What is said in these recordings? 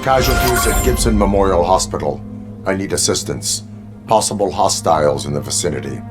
Casualties at Gibson Memorial Hospital. I need assistance. Possible hostiles in the vicinity.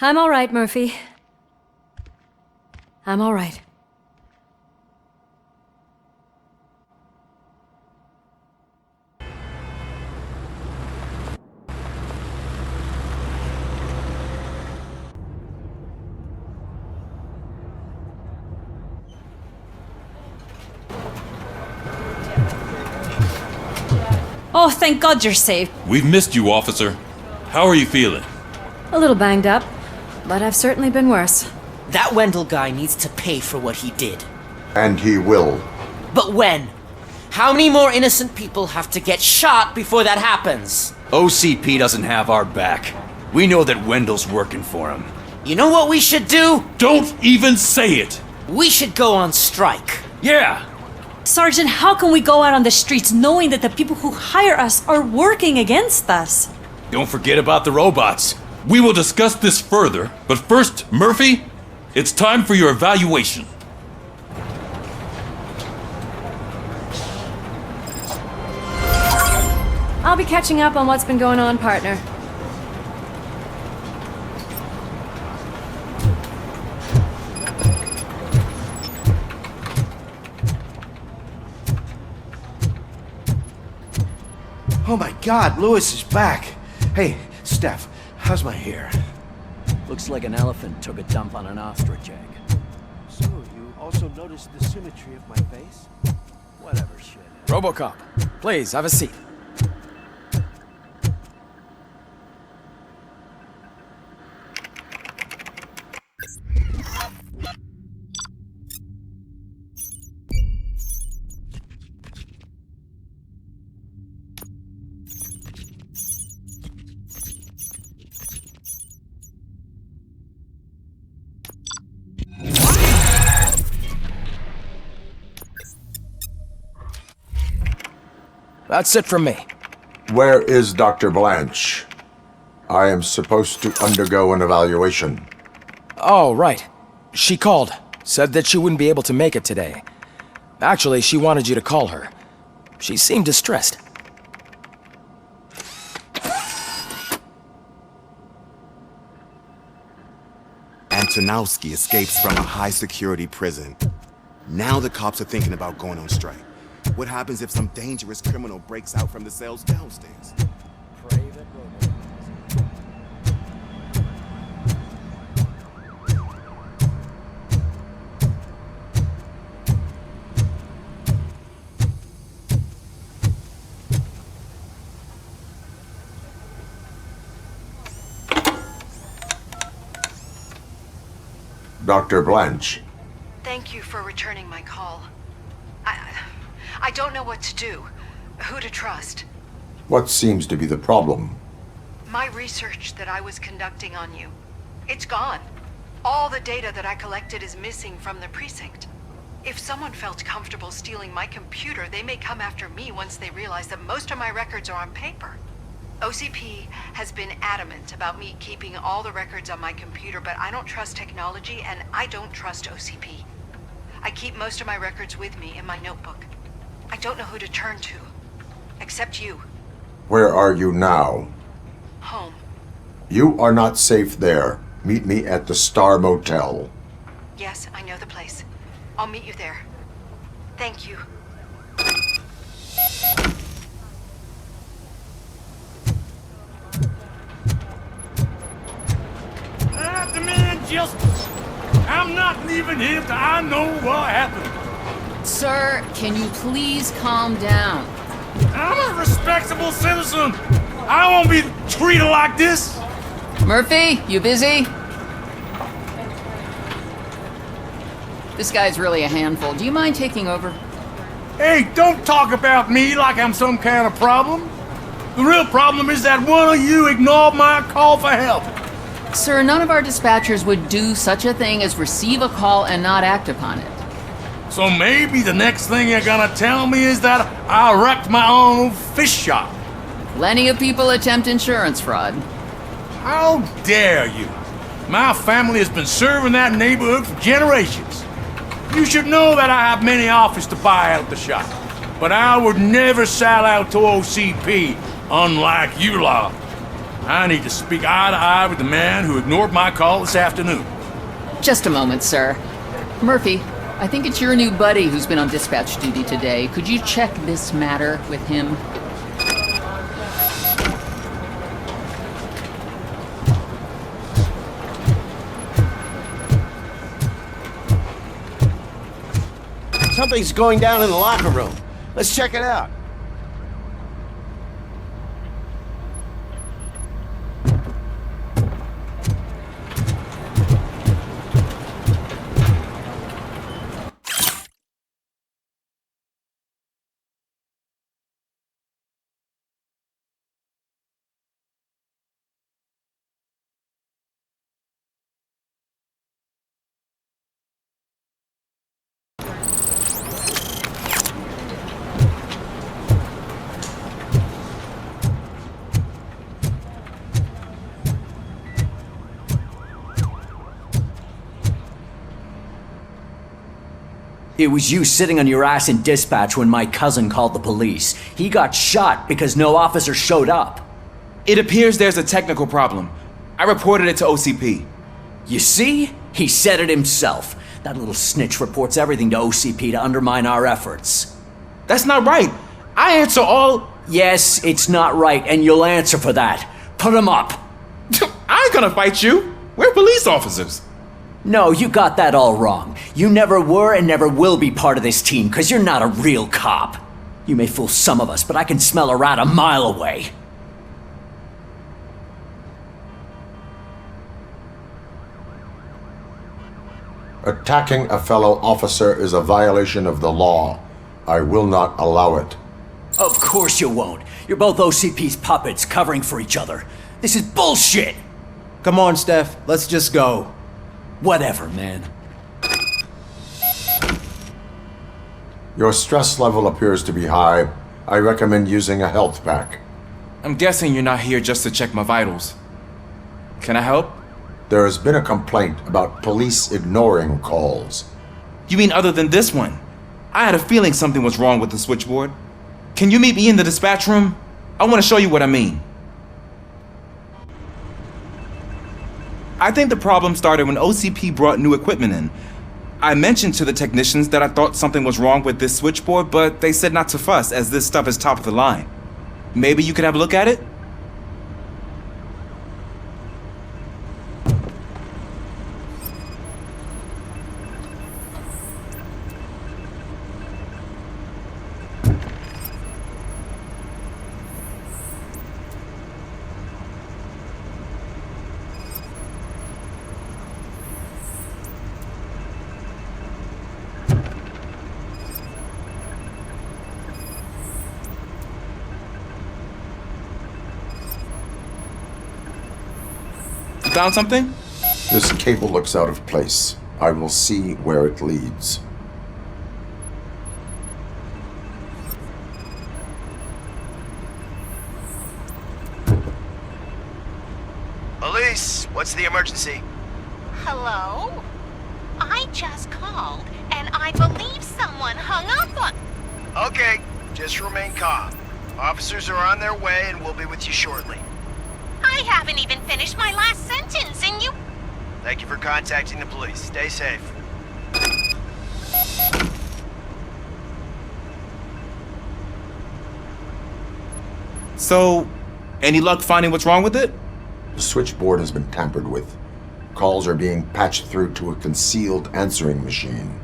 I'm all right, Murphy. I'm all right. Oh, thank God you're safe. We've missed you, officer. How are you feeling? A little banged up, but I've certainly been worse. That Wendell guy needs to pay for what he did. And he will. But when? How many more innocent people have to get shot before that happens? OCP doesn't have our back. We know that Wendell's working for him. You know what we should do? Don't even say it! We should go on strike. Yeah! Sergeant, how can we go out on the streets knowing that the people who hire us are working against us? Don't forget about the robots. We will discuss this further, but first, Murphy, it's time for your evaluation. I'll be catching up on what's been going on, partner. Oh my God, Lewis is back. Hey, Steph, how's my hair? Looks like an elephant took a dump on an ostrich egg. So, you also noticed the symmetry of my face? Whatever, shit. Robocop, please, have a seat. That's it from me. Where is Dr. Blanche? I am supposed to undergo an evaluation. Oh, right. She called. Said that she wouldn't be able to make it today. Actually, she wanted you to call her. She seemed distressed. Антоновски escapes from a high-security prison. Now the cops are thinking about going on strike. What happens if some dangerous criminal breaks out from the cells downstairs? Dr. Blanche. Thank you for returning my call. I don't know what to do, who to trust. What seems to be the problem? My research that I was conducting on you, it's gone. All the data that I collected is missing from the precinct. If someone felt comfortable stealing my computer, they may come after me once they realize that most of my records are on paper. OCP has been adamant about me keeping all the records on my computer, but I don't trust technology and I don't trust OCP. I keep most of my records with me in my notebook. I don't know who to turn to, except you. Where are you now? Home. You are not safe there. Meet me at the Star Motel. Yes, I know the place. I'll meet you there. Thank you. I demand justice. I'm not leaving here till I know what happened. Sir, can you please calm down? I'm a respectable citizen. I won't be treated like this. Murphy, you busy? This guy's really a handful. Do you mind taking over? Hey, don't talk about me like I'm some kind of problem. The real problem is that one of you ignored my call for help. Sir, none of our dispatchers would do such a thing as receive a call and not act upon it. So maybe the next thing you're gonna tell me is that I wrecked my own fish shop. Plenty of people attempt insurance fraud. How dare you? My family has been serving that neighborhood for generations. You should know that I have many offers to buy out the shop. But I would never sell out to OCP, unlike you lot. I need to speak eye to eye with the man who ignored my call this afternoon. Just a moment, sir. Murphy, I think it's your new buddy who's been on dispatch duty today. Could you check this matter with him? Something's going down in the locker room. Let's check it out. It was you sitting on your ass in dispatch when my cousin called the police. He got shot because no officer showed up. It appears there's a technical problem. I reported it to OCP. You see? He said it himself. That little snitch reports everything to OCP to undermine our efforts. That's not right. I answer all... Yes, it's not right, and you'll answer for that. Put him up. I ain't gonna fight you. We're police officers. No, you got that all wrong. You never were and never will be part of this team, because you're not a real cop. You may fool some of us, but I can smell a rat a mile away. Attacking a fellow officer is a violation of the law. I will not allow it. Of course you won't. You're both OCP's puppets covering for each other. This is bullshit! Come on, Steph. Let's just go. Whatever, man. Your stress level appears to be high. I recommend using a health pack. I'm guessing you're not here just to check my vitals. Can I help? There has been a complaint about police ignoring calls. You mean other than this one? I had a feeling something was wrong with the switchboard. Can you meet me in the dispatch room? I want to show you what I mean. I think the problem started when OCP brought new equipment in. I mentioned to the technicians that I thought something was wrong with this switchboard, but they said not to fuss as this stuff is top of the line. Maybe you could have a look at it? Found something? This cable looks out of place. I will see where it leads. What's the emergency? Hello? I just called, and I believe someone hung up on... Okay, just remain calm. Officers are on their way and we'll be with you shortly. I haven't even finished my last sentence, and you... Thank you for contacting the police. Stay safe. So, any luck finding what's wrong with it? The switchboard has been tampered with. Calls are being patched through to a concealed answering machine.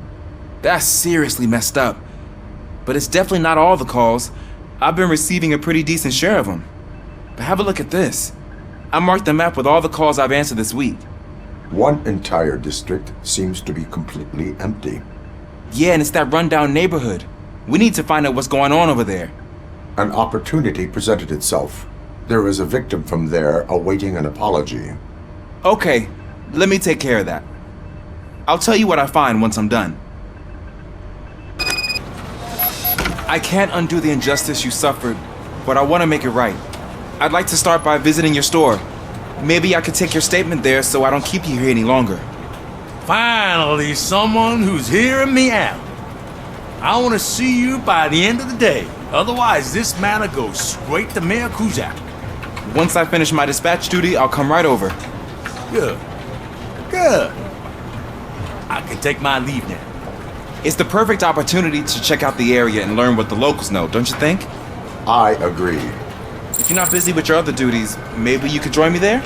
That's seriously messed up. But it's definitely not all the calls. I've been receiving a pretty decent share of them. But have a look at this. I marked the map with all the calls I've answered this week. One entire district seems to be completely empty. Yeah, and it's that rundown neighborhood. We need to find out what's going on over there. An opportunity presented itself. There is a victim from there awaiting an apology. Okay, let me take care of that. I'll tell you what I find once I'm done. I can't undo the injustice you suffered, but I want to make it right. I'd like to start by visiting your store. Maybe I could take your statement there so I don't keep you here any longer. Finally, someone who's hearing me out. I want to see you by the end of the day. Otherwise, this matter goes straight to Mayor Kuzak. Once I finish my dispatch duty, I'll come right over. Good. Good. I can take my leave now. It's the perfect opportunity to check out the area and learn what the locals know, don't you think? I agree. If you're not busy with your other duties, maybe you could join me there?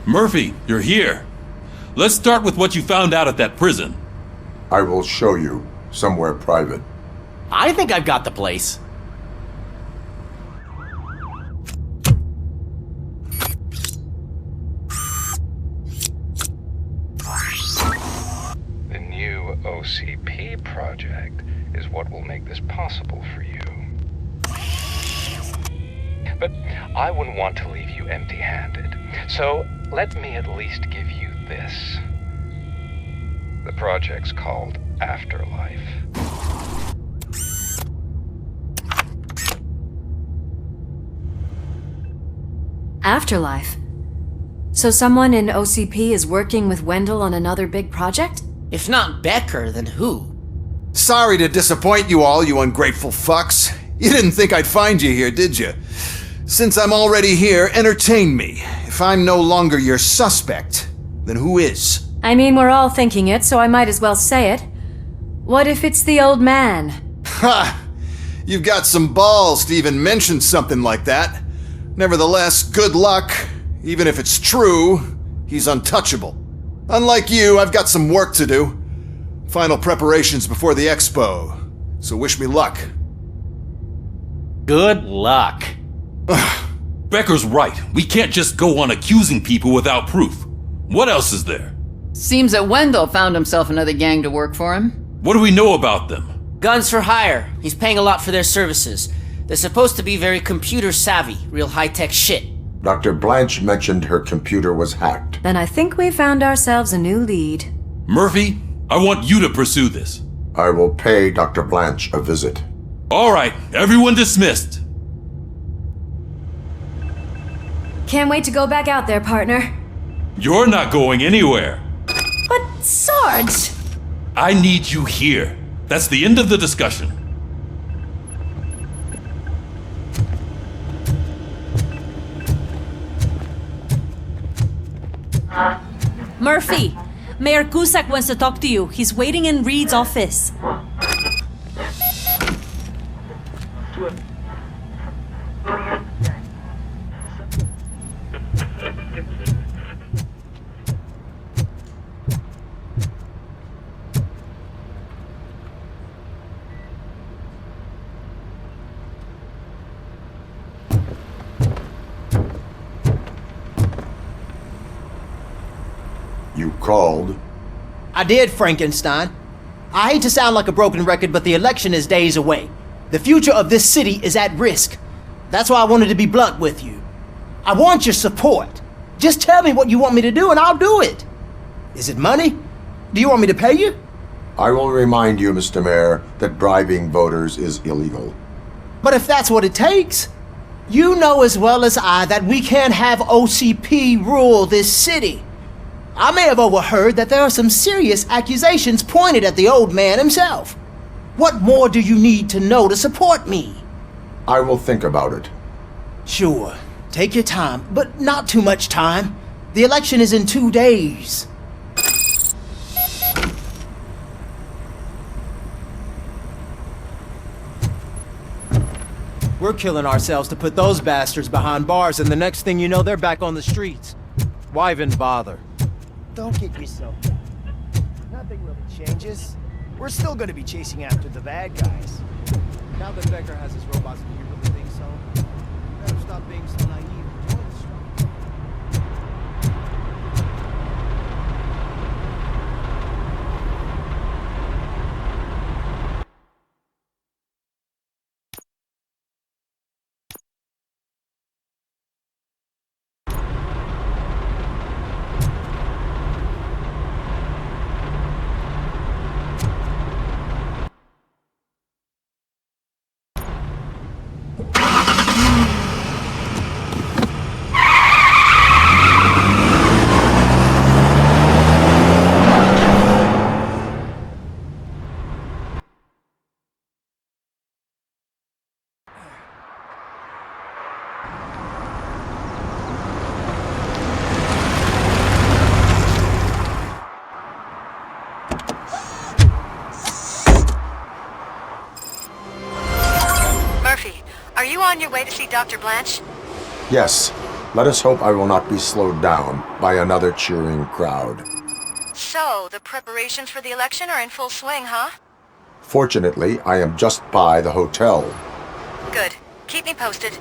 Murphy, you're here. Let's start with what you found out at that prison. I will show you somewhere private. I think I've got the place. The new OCP project is what will make this possible for you. But I wouldn't want to leave you empty-handed. So let me at least give you this. The project's called Afterlife. Afterlife? So someone in OCP is working with Wendell on another big project? If not Becker, then who? Sorry to disappoint you all, you ungrateful fucks. You didn't think I'd find you here, did you? Since I'm already here, entertain me. If I'm no longer your suspect, then who is? I mean, we're all thinking it, so I might as well say it. What if it's the old man? Ha! You've got some balls to even mention something like that. Nevertheless, good luck. Even if it's true, he's untouchable. Unlike you, I've got some work to do. Final preparations before the expo. So wish me luck. Good luck. Becker's right. We can't just go on accusing people without proof. What else is there? Seems that Wendell found himself another gang to work for him. What do we know about them? Guns for hire. He's paying a lot for their services. They're supposed to be very computer savvy, real high-tech shit. Dr. Blanche mentioned her computer was hacked. Then I think we found ourselves a new lead. Murphy, I want you to pursue this. I will pay Dr. Blanche a visit. All right, everyone dismissed. Can't wait to go back out there, partner. You're not going anywhere. But, Sarge! I need you here. That's the end of the discussion. Murphy, Mayor Cusack wants to talk to you. He's waiting in Reed's office. You called? I did, Frankenstein. I hate to sound like a broken record, but the election is days away. The future of this city is at risk. That's why I wanted to be blunt with you. I want your support. Just tell me what you want me to do and I'll do it. Is it money? Do you want me to pay you? I will remind you, Mr. Mayor, that bribing voters is illegal. But if that's what it takes, you know as well as I that we can't have OCP rule this city. I may have overheard that there are some serious accusations pointed at the old man himself. What more do you need to know to support me? I will think about it. Sure. Take your time, but not too much time. The election is in 2 days. We're killing ourselves to put those bastards behind bars, and the next thing you know, they're back on the streets. Why even bother? Don't get yourself down. Nothing really changes. We're still gonna be chasing after the bad guys. Now that Becker has his robots, do you really think so? You better stop being so naive and join the strike. Are you on your way to see Dr. Blanche? Yes. Let us hope I will not be slowed down by another cheering crowd. So, the preparations for the election are in full swing, huh? Fortunately, I am just by the hotel. Good. Keep me posted.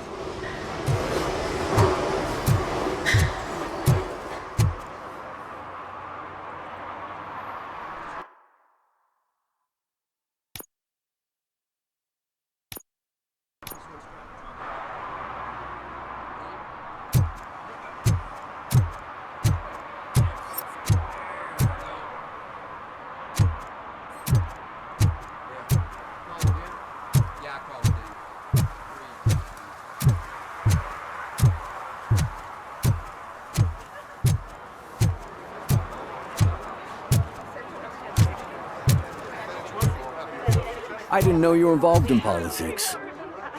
I didn't know you were involved in politics.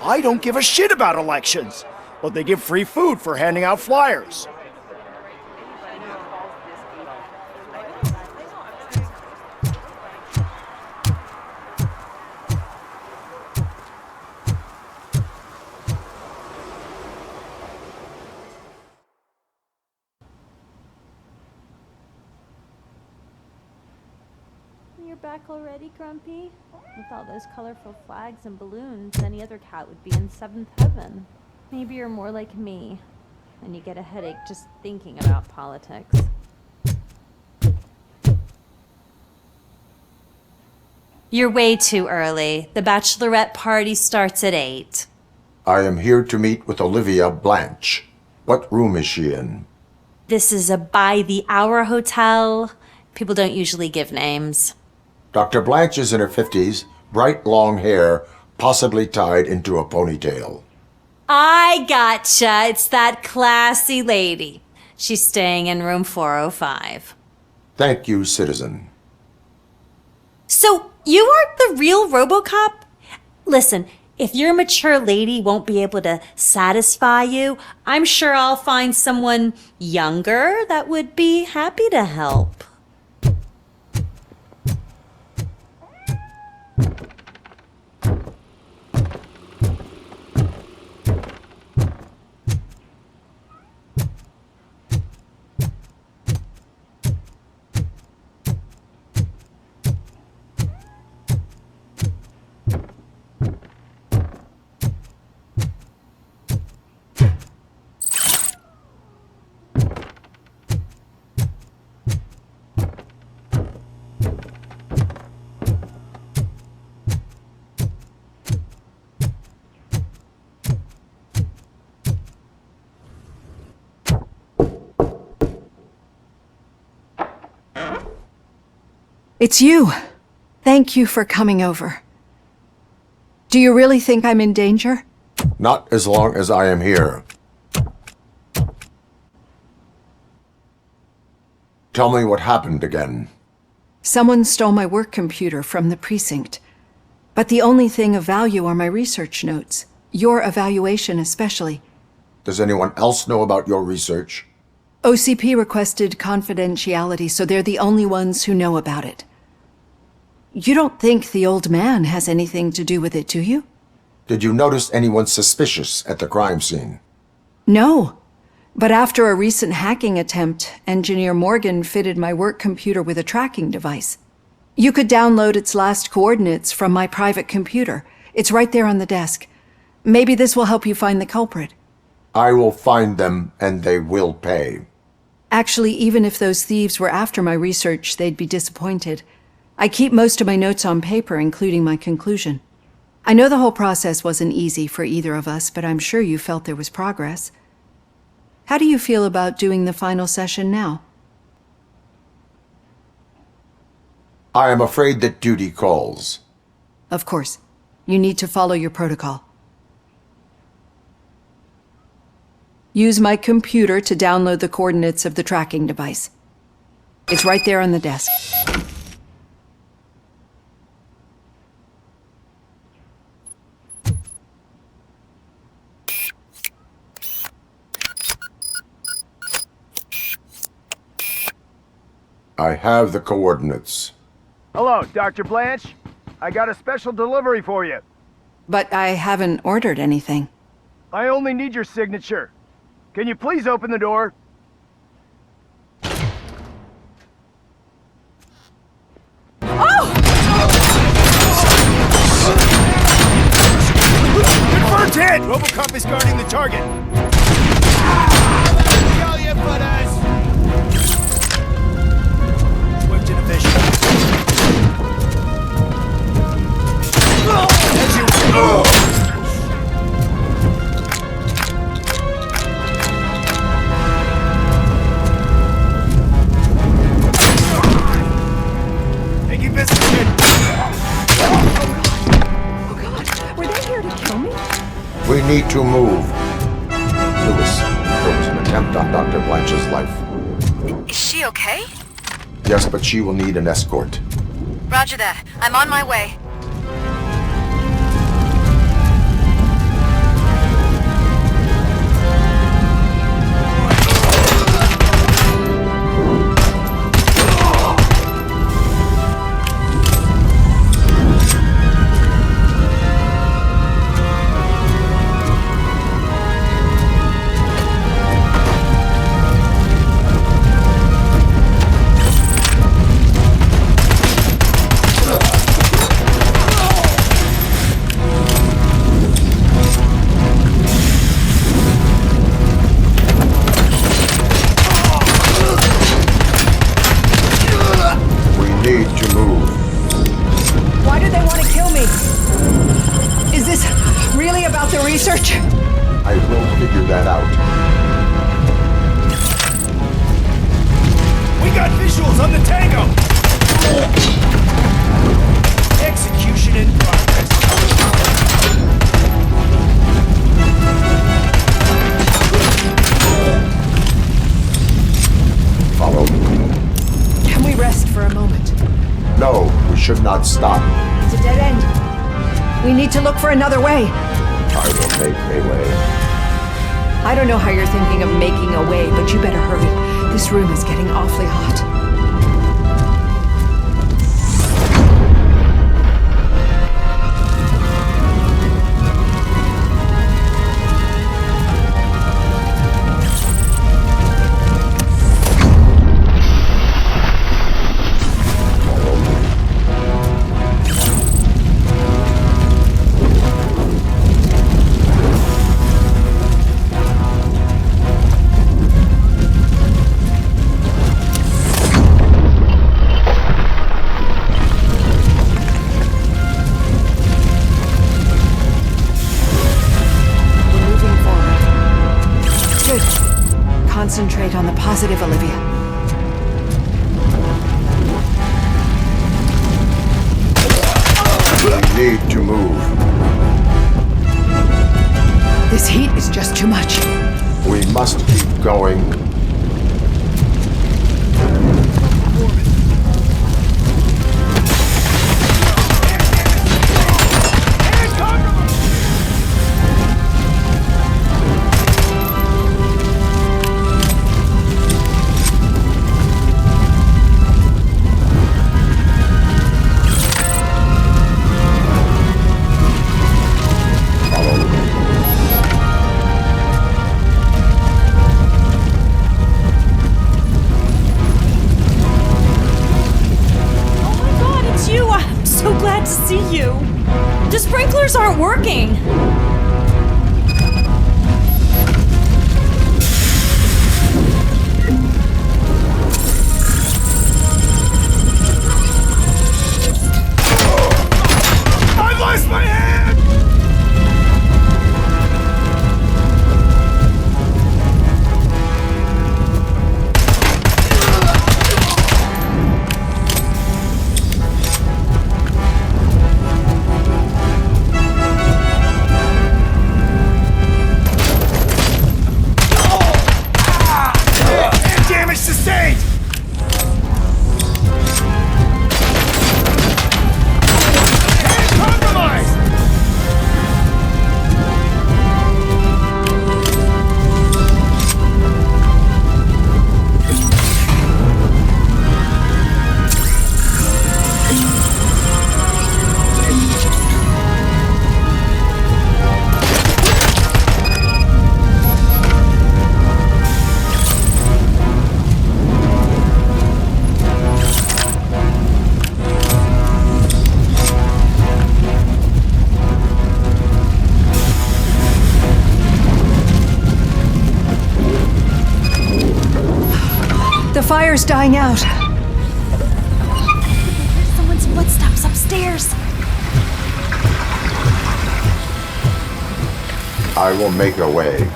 I don't give a shit about elections, but they give free food for handing out flyers. You're back already, Grumpy? With all those colorful flags and balloons, any other cat would be in seventh heaven. Maybe you're more like me, and you get a headache just thinking about politics. You're way too early. The bachelorette party starts at 8. I am here to meet with Olivia Blanche. What room is she in? This is a by-the-hour hotel. People don't usually give names. Dr. Blanche is in her 50s, bright long hair, possibly tied into a ponytail. I gotcha. It's that classy lady. She's staying in room 405. Thank you, citizen. So, you aren't the real Robocop? Listen, if your mature lady won't be able to satisfy you, I'm sure I'll find someone younger that would be happy to help. It's you. Thank you for coming over. Do you really think I'm in danger? Not as long as I am here. Tell me what happened again. Someone stole my work computer from the precinct. But the only thing of value are my research notes. Your evaluation especially. Does anyone else know about your research? OCP requested confidentiality, so they're the only ones who know about it. You don't think the old man has anything to do with it, do you? Did you notice anyone suspicious at the crime scene? No. But after a recent hacking attempt, Engineer Morgan fitted my work computer with a tracking device. You could download its last coordinates from my private computer. It's right there on the desk. Maybe this will help you find the culprit. I will find them, and they will pay. Actually, even if those thieves were after my research, they'd be disappointed. I keep most of my notes on paper, including my conclusion. I know the whole process wasn't easy for either of us, but I'm sure you felt there was progress. How do you feel about doing the final session now? I am afraid that duty calls. Of course. You need to follow your protocol. Use my computer to download the coordinates of the tracking device. It's right there on the desk. I have the coordinates. Hello, Dr. Blanche. I got a special delivery for you. But I haven't ordered anything. I only need your signature. Can you please open the door? Confirmed hit! Robocop is guarding the target. Kill you, butters! Swift in a vision. As you... Taking business, kid. Oh God, were they here to kill me? We need to move. Lewis, there was an attempt on Dr. Blanche's life. Is she okay? Yes, but she will need an escort. Roger that. I'm on my way. I will figure that out. We got visuals on the Tango! Execution in progress. Follow me. Can we rest for a moment? No, we should not stop. It's a dead end. We need to look for another way. I will make a way. I don't know how you're thinking of making a way, but you better hurry. This room is getting awfully hot. Concentrate on the positive, Olivia. need to move. This heat is just too much. We must keep going. See you. The sprinklers aren't working. I've lost my hand! Sustained! Compromised! The fire's dying out. There's someone's footsteps upstairs. I will make a way.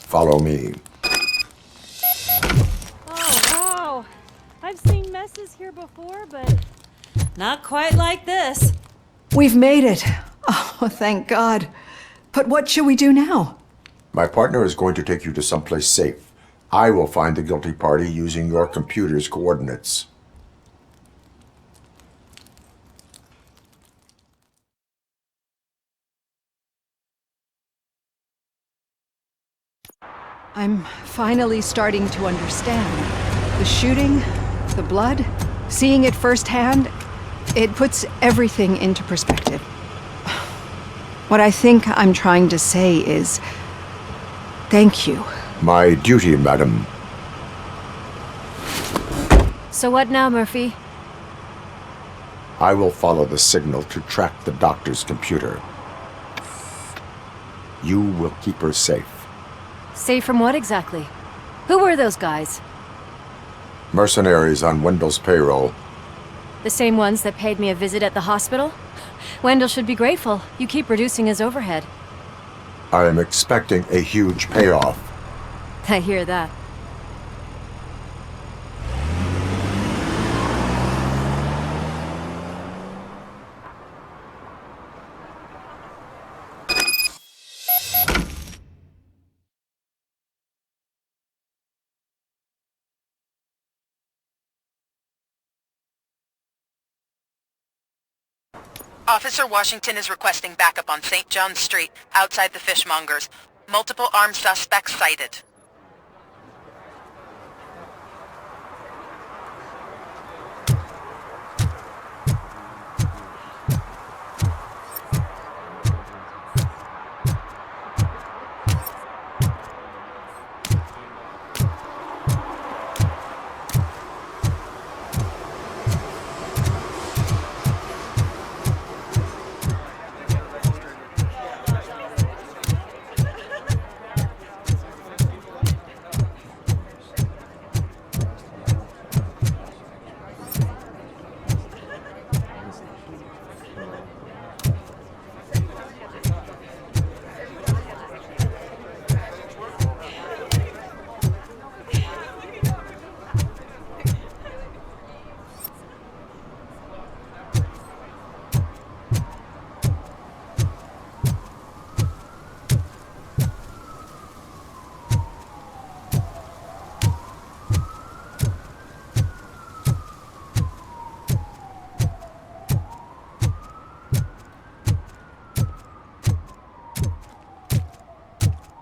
Follow me. Oh, wow. I've seen messes here before, but not quite like this. We've made it. Oh, thank God. But what should we do now? My partner is going to take you to someplace safe. I will find the guilty party using your computer's coordinates. I'm finally starting to understand. The shooting, the blood, seeing it firsthand, it puts everything into perspective. What I think I'm trying to say is, thank you. My duty, madam. So what now, Murphy? I will follow the signal to track the doctor's computer. You will keep her safe. Safe from what exactly? Who were those guys? Mercenaries on Wendell's payroll. The same ones that paid me a visit at the hospital? Wendell should be grateful. You keep reducing his overhead. I am expecting a huge payoff. I hear that. Officer Washington is requesting backup on St. John's Street, outside the fishmongers. Multiple armed suspects sighted.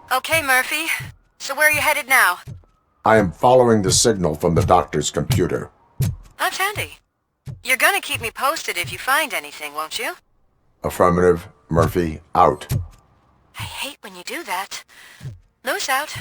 Okay, Murphy. So where are you headed now? I am following the signal from the doctor's computer. That's handy. You're gonna keep me posted if you find anything, won't you? Affirmative. Murphy, out. I hate when you do that. Loose out.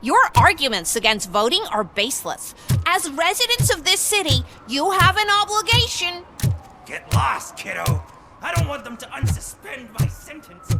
Your arguments against voting are baseless. As residents of this city, you have an obligation. Get lost, kiddo. I don't want them to unsuspend my sentence.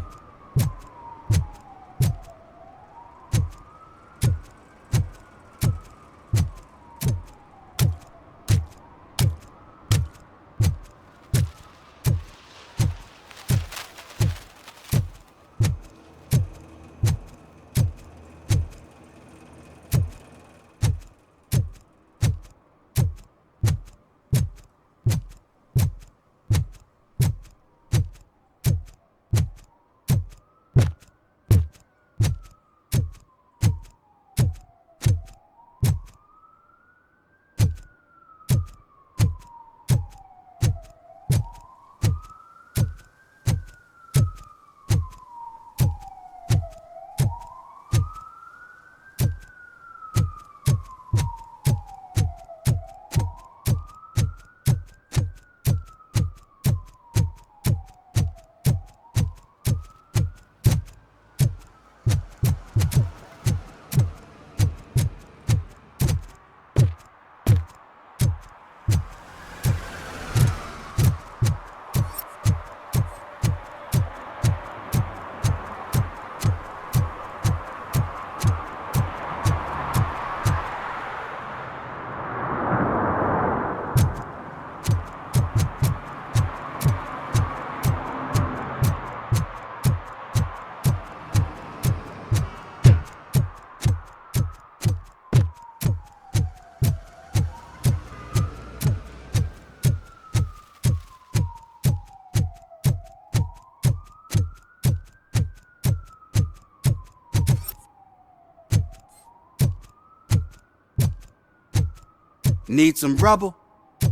Need some rubble?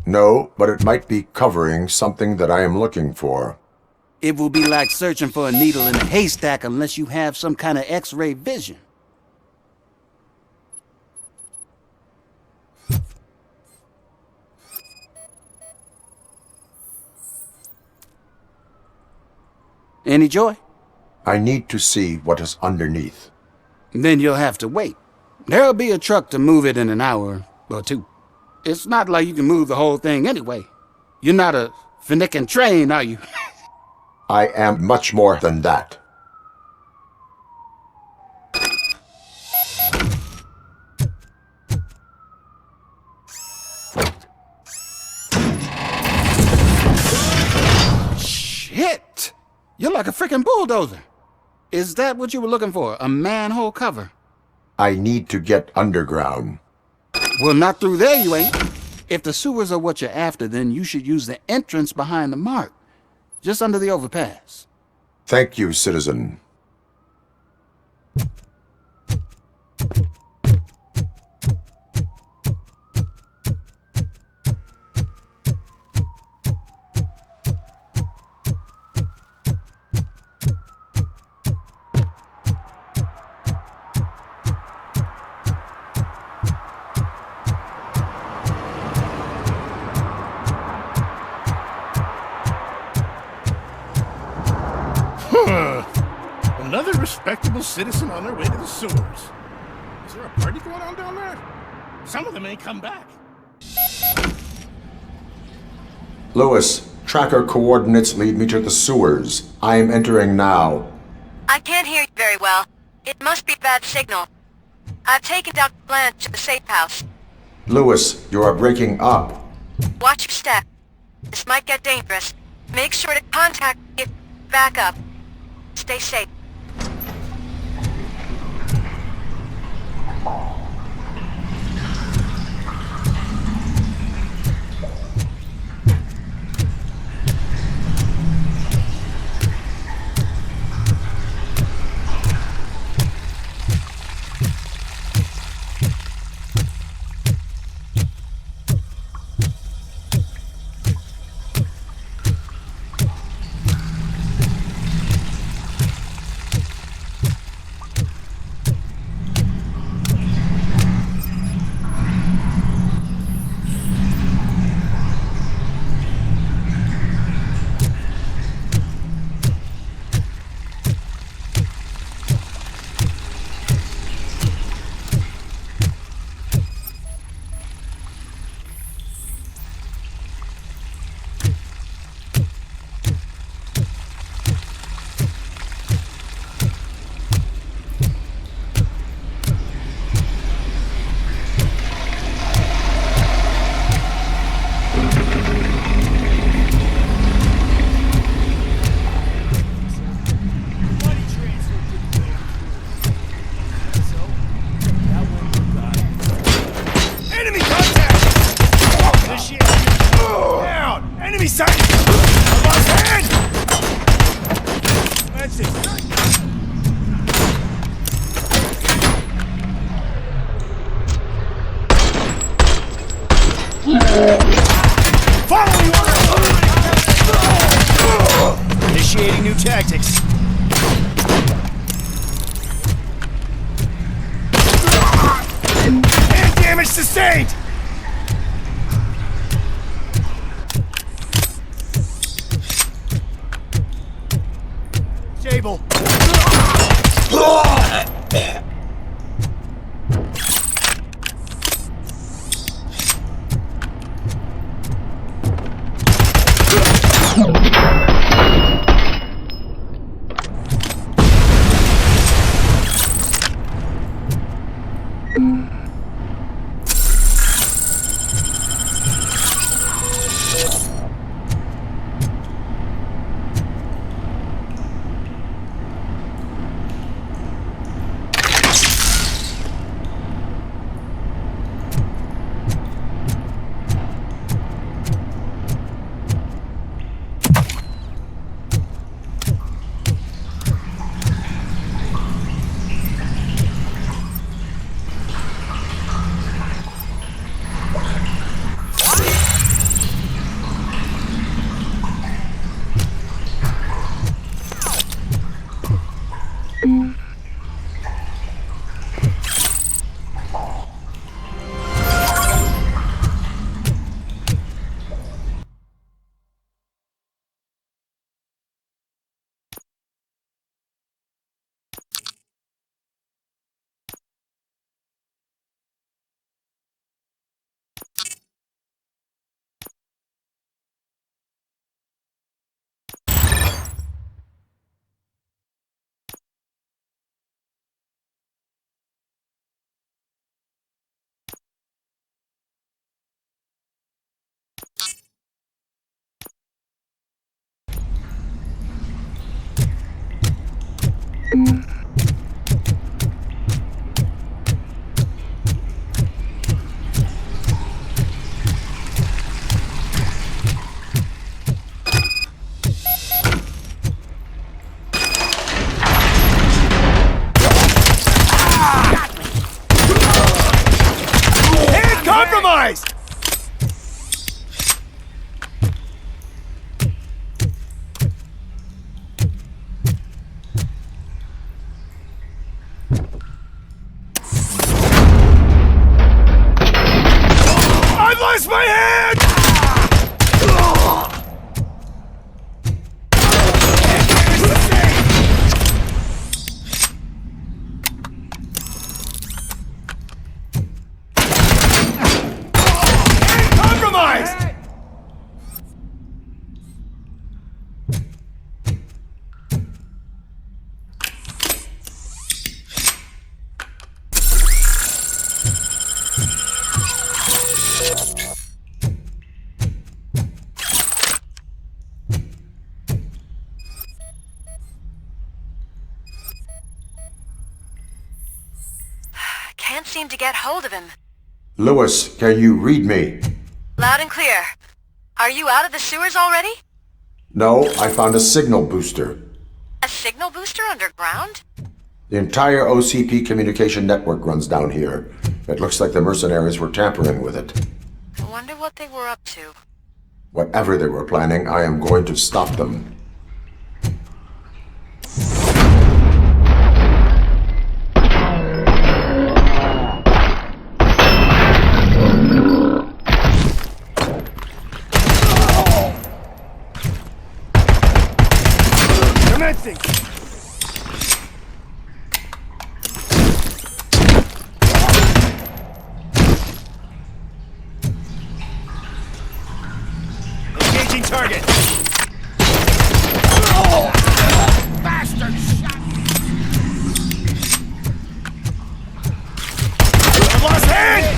No, but it might be covering something that I am looking for. It will be like searching for a needle in a haystack unless you have some kind of X-ray vision. Any joy? I need to see what is underneath. Then you'll have to wait. There'll be a truck to move it in an hour or two. It's not like you can move the whole thing anyway. You're not a finicking train, are you? I am much more than that. You're like a freaking bulldozer. Is that what you were looking for? A manhole cover? I need to get underground. Well, not through there, you ain't. If the sewers are what you're after, then you should use the entrance behind the mark. Just under the overpass. Thank you, citizen. Another respectable citizen on their way to the sewers. Is there a party going on down there? Some of them ain't come back. Lewis, tracker coordinates lead me to the sewers. I am entering now. I can't hear you very well. It must be bad signal. I've taken Dr. Blanche to the safe house. Lewis, you are breaking up. Watch your step. This might get dangerous. Make sure to contact me if back up. Stay safe. Following order! Initiating new tactics. And damage sustained! Table. Compromise! I've lost my hand! Can't seem to get hold of him. Lewis, can you read me? Loud and clear. Are you out of the sewers already? No, I found a signal booster. A signal booster underground? The entire OCP communication network runs down here. It looks like the mercenaries were tampering with it. I wonder what they were up to. Whatever they were planning, I am going to stop them. Commencing! Engaging target! Oh! Bastard shot! I've lost hand!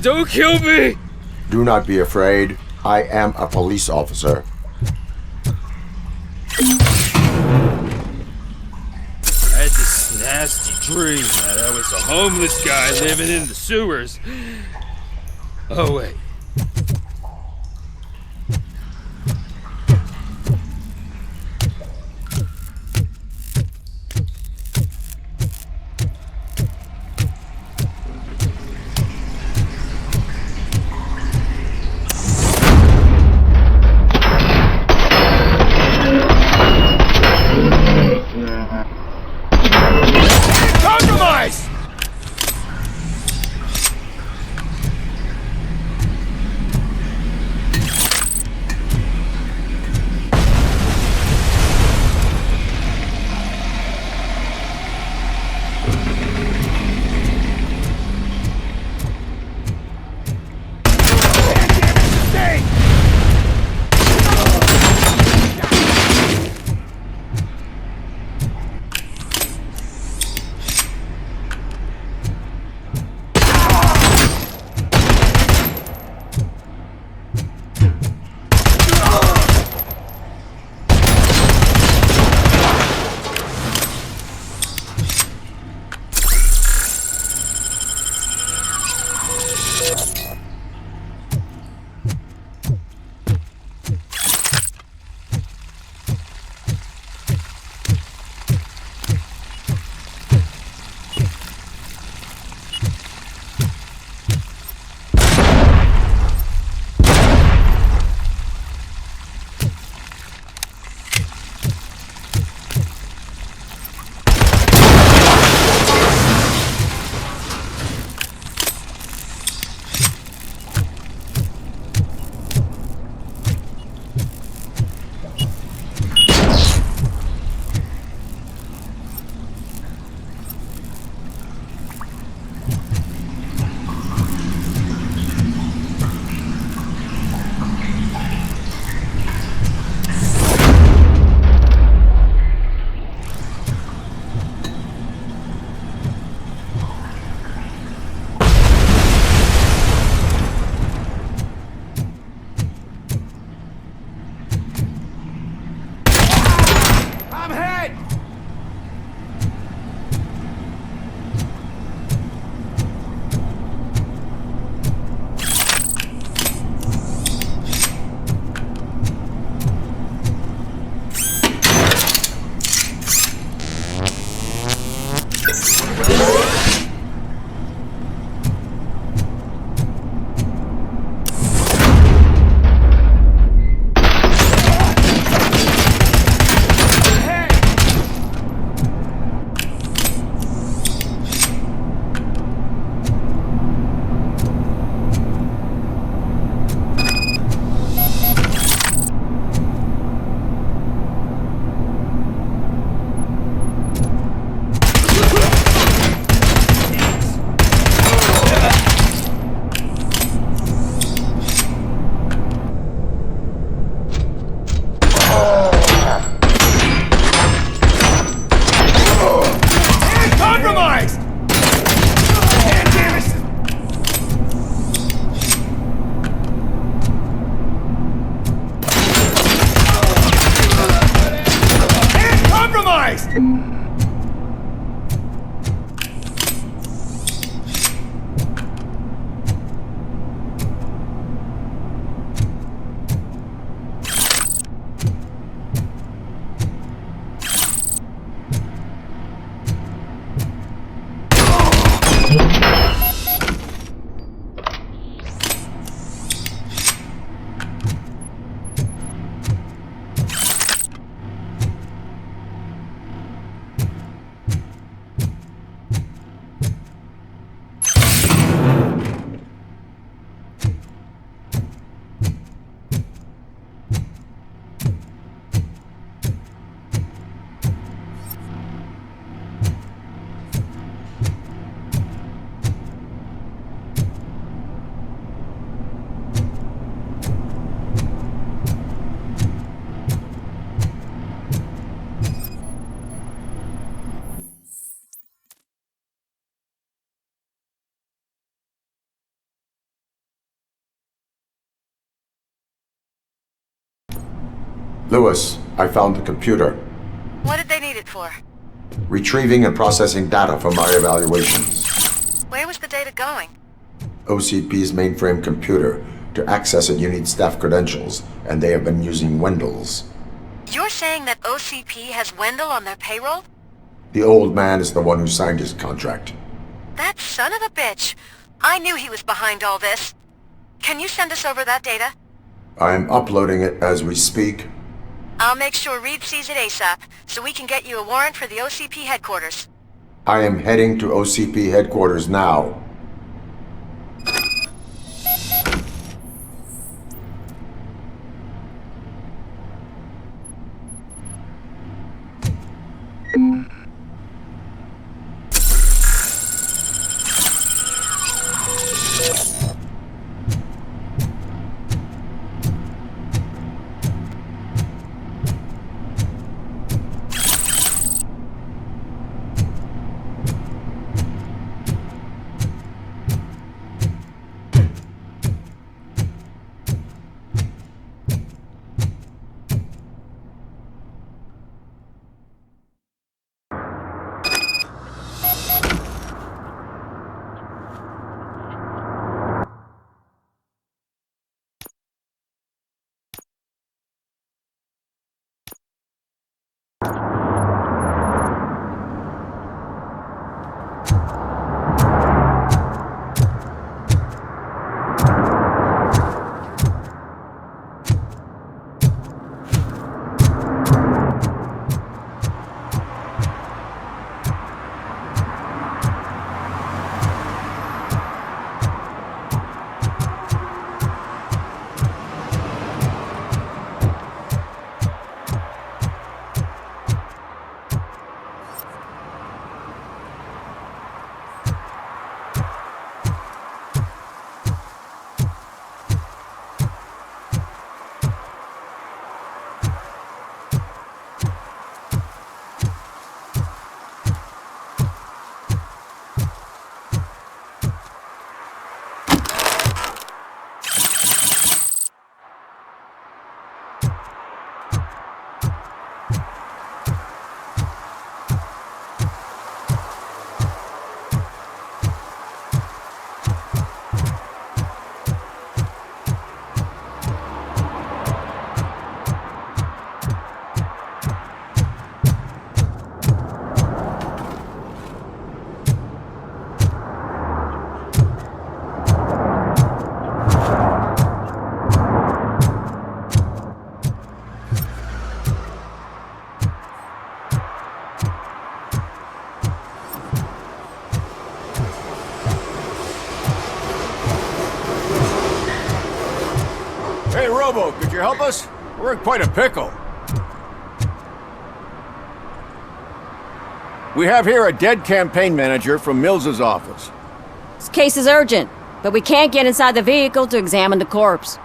Don't kill me! Do not be afraid. I am a police officer. I had this nasty dream that I was a homeless guy living in the sewers. Oh, wait. Lewis, I found the computer. What did they need it for? Retrieving and processing data from my evaluations. Where was the data going? OCP's mainframe computer. To access it, you need staff credentials, and they have been using Wendell's. You're saying that OCP has Wendell on their payroll? The old man is the one who signed his contract. That son of a bitch. I knew he was behind all this. Can you send us over that data? I'm uploading it as we speak. I'll make sure Reed sees it ASAP, so we can get you a warrant for the OCP headquarters. I am heading to OCP headquarters now. Hey, Robo, could you help us? We're in quite a pickle. We have here a dead campaign manager from Mills's office. This case is urgent, but we can't get inside the vehicle to examine the corpse.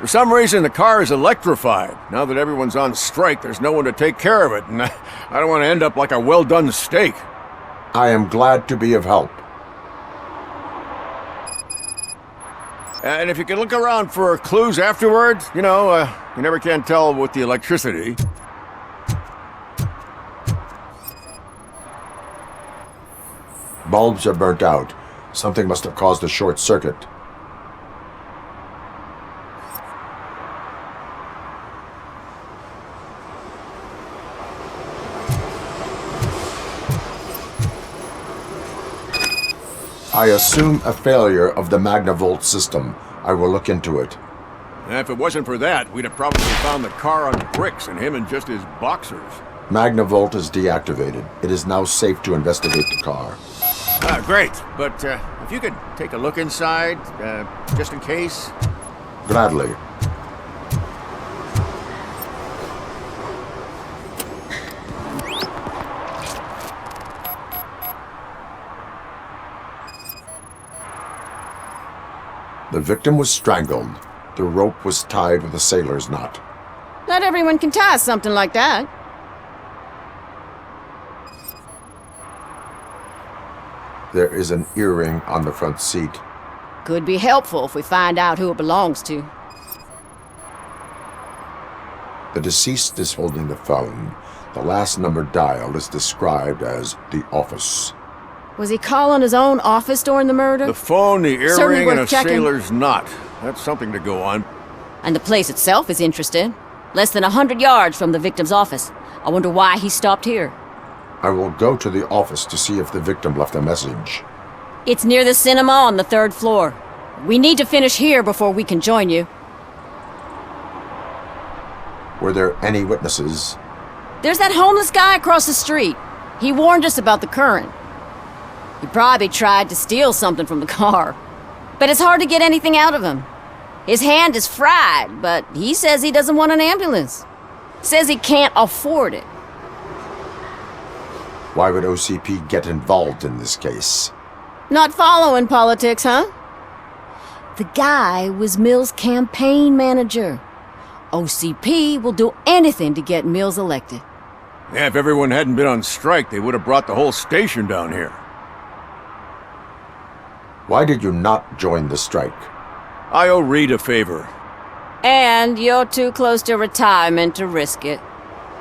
For some reason, the car is electrified. Now that everyone's on strike, there's no one to take care of it, and I don't want to end up like a well-done steak. I am glad to be of help. And if you can look around for clues afterwards, you know, you never can tell with the electricity. Bulbs are burnt out. Something must have caused a short circuit. I assume a failure of the Magnavolt system. I will look into it. And if it wasn't for that, we'd have probably found the car on bricks and him in just his boxers. Magnavolt is deactivated. It is now safe to investigate the car. Great. But if you could take a look inside, just in case. Gladly. The victim was strangled. The rope was tied with a sailor's knot. Not everyone can tie something like that. There is an earring on the front seat. Could be helpful if we find out who it belongs to. The deceased is holding the phone. The last number dialed is described as the office. Was he calling his own office during the murder? The phone, the Certainly earring, and a worth checking. sailor's knot. That's something to go on. And the place itself is interesting. Less than 100 yards from the victim's office. I wonder why he stopped here. I will go to the office to see if the victim left a message. It's near the cinema on the 3rd floor. We need to finish here before we can join you. Were there any witnesses? There's that homeless guy across the street. He warned us about the current. He probably tried to steal something from the car. But it's hard to get anything out of him. His hand is fried, but he says he doesn't want an ambulance. Says he can't afford it. Why would OCP get involved in this case? Not following politics, huh? The guy was Mills' campaign manager. OCP will do anything to get Mills elected. Yeah, if everyone hadn't been on strike, they would have brought the whole station down here. Why did you not join the strike? I owe Reed a favor. And you're too close to retirement to risk it.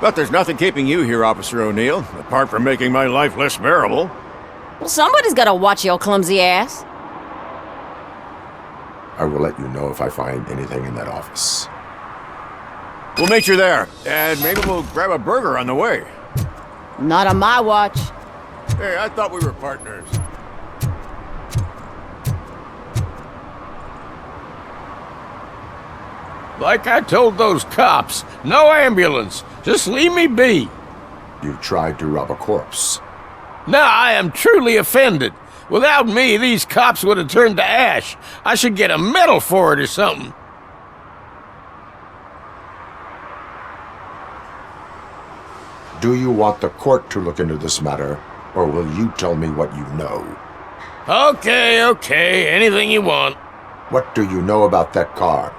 But there's nothing keeping you here, Officer O'Neill, apart from making my life less bearable. Well, somebody's gotta watch your clumsy ass. I will let you know if I find anything in that office. We'll meet you there, and maybe we'll grab a burger on the way. Not on my watch. Hey, I thought we were partners. Like I told those cops, no ambulance. Just leave me be. You tried to rob a corpse. Now I am truly offended. Without me, these cops would have turned to ash. I should get a medal for it or something. Do you want the court to look into this matter, or will you tell me what you know? Okay, anything you want. What do you know about that car?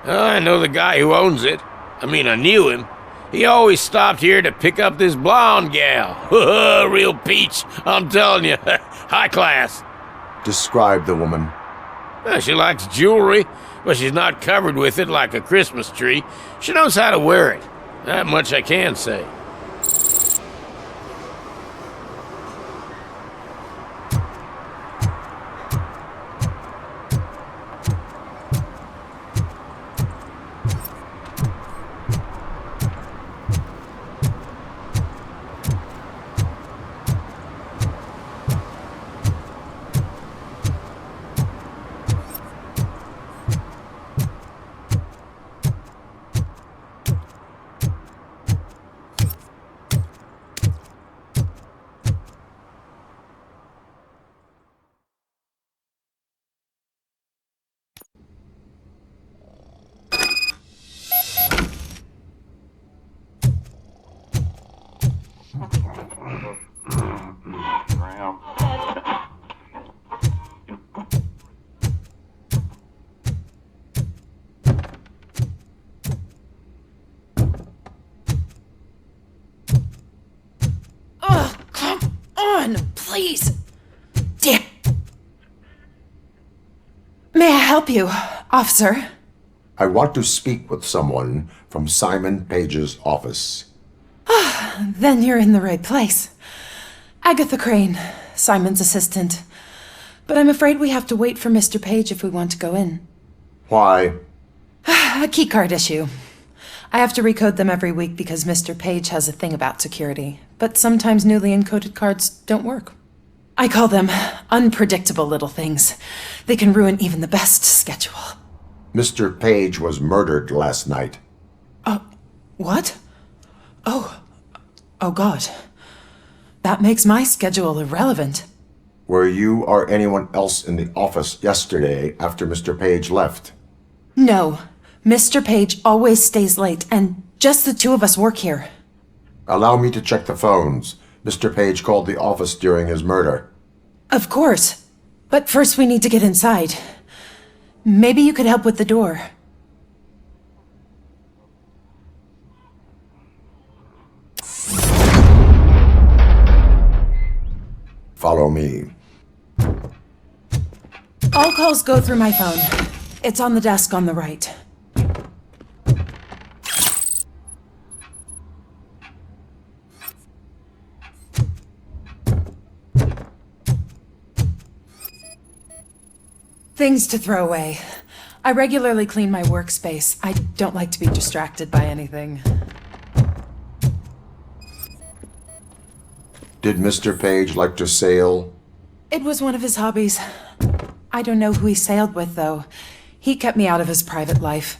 I know the guy who owns it. I knew him. He always stopped here to pick up this blonde gal. Real peach, I'm telling you. High class. Describe the woman. She likes jewelry, but she's not covered with it like a Christmas tree. She knows how to wear it. That much I can say. Please. Damn. May I help you, officer? I want to speak with someone from Simon Page's office. Then you're in the right place. Agatha Crane, Simon's assistant. But I'm afraid we have to wait for Mr. Page if we want to go in. Why? A keycard issue. I have to recode them every week because Mr. Page has a thing about security. But sometimes newly encoded cards don't work. I call them unpredictable little things. They can ruin even the best schedule. Mr. Page was murdered last night. What? Oh God. That makes my schedule irrelevant. Were you or anyone else in the office yesterday after Mr. Page left? No. Mr. Page always stays late, and just the two of us work here. Allow me to check the phones. Mr. Page called the office during his murder. Of course. But first we need to get inside. Maybe you could help with the door. Follow me. All calls go through my phone. It's on the desk on the right. Things to throw away. I regularly clean my workspace. I don't like to be distracted by anything. Did Mr. Page like to sail? It was one of his hobbies. I don't know who he sailed with, though. He kept me out of his private life.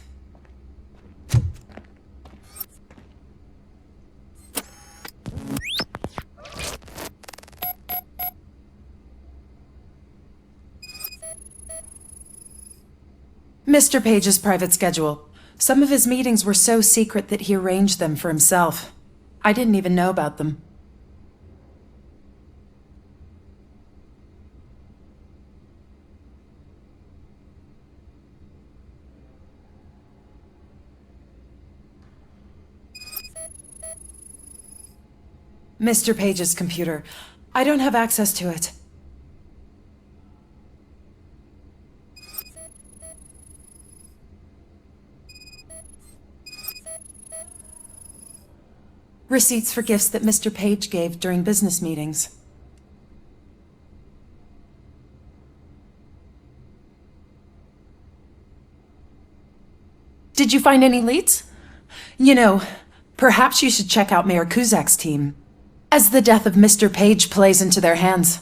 Mr. Page's private schedule. Some of his meetings were so secret that he arranged them for himself. I didn't even know about them. Mr. Page's computer. I don't have access to it. Receipts for gifts that Mr. Page gave during business meetings. Did you find any leads? You know, perhaps you should check out Mayor Kuzak's team, as the death of Mr. Page plays into their hands.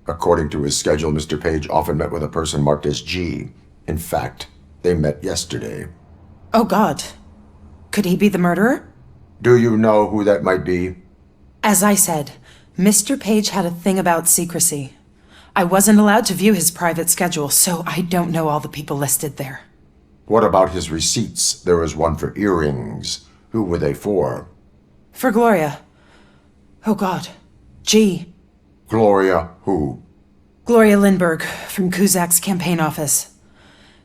According to his schedule, Mr. Page often met with a person marked as G. In fact, they met yesterday. Oh God. Could he be the murderer? Do you know who that might be? As I said, Mr. Page had a thing about secrecy. I wasn't allowed to view his private schedule, so I don't know all the people listed there. What about his receipts? There was one for earrings. Who were they for? For Gloria. Oh God. G. Gloria who? Gloria Lindbergh, from Kuzak's campaign office.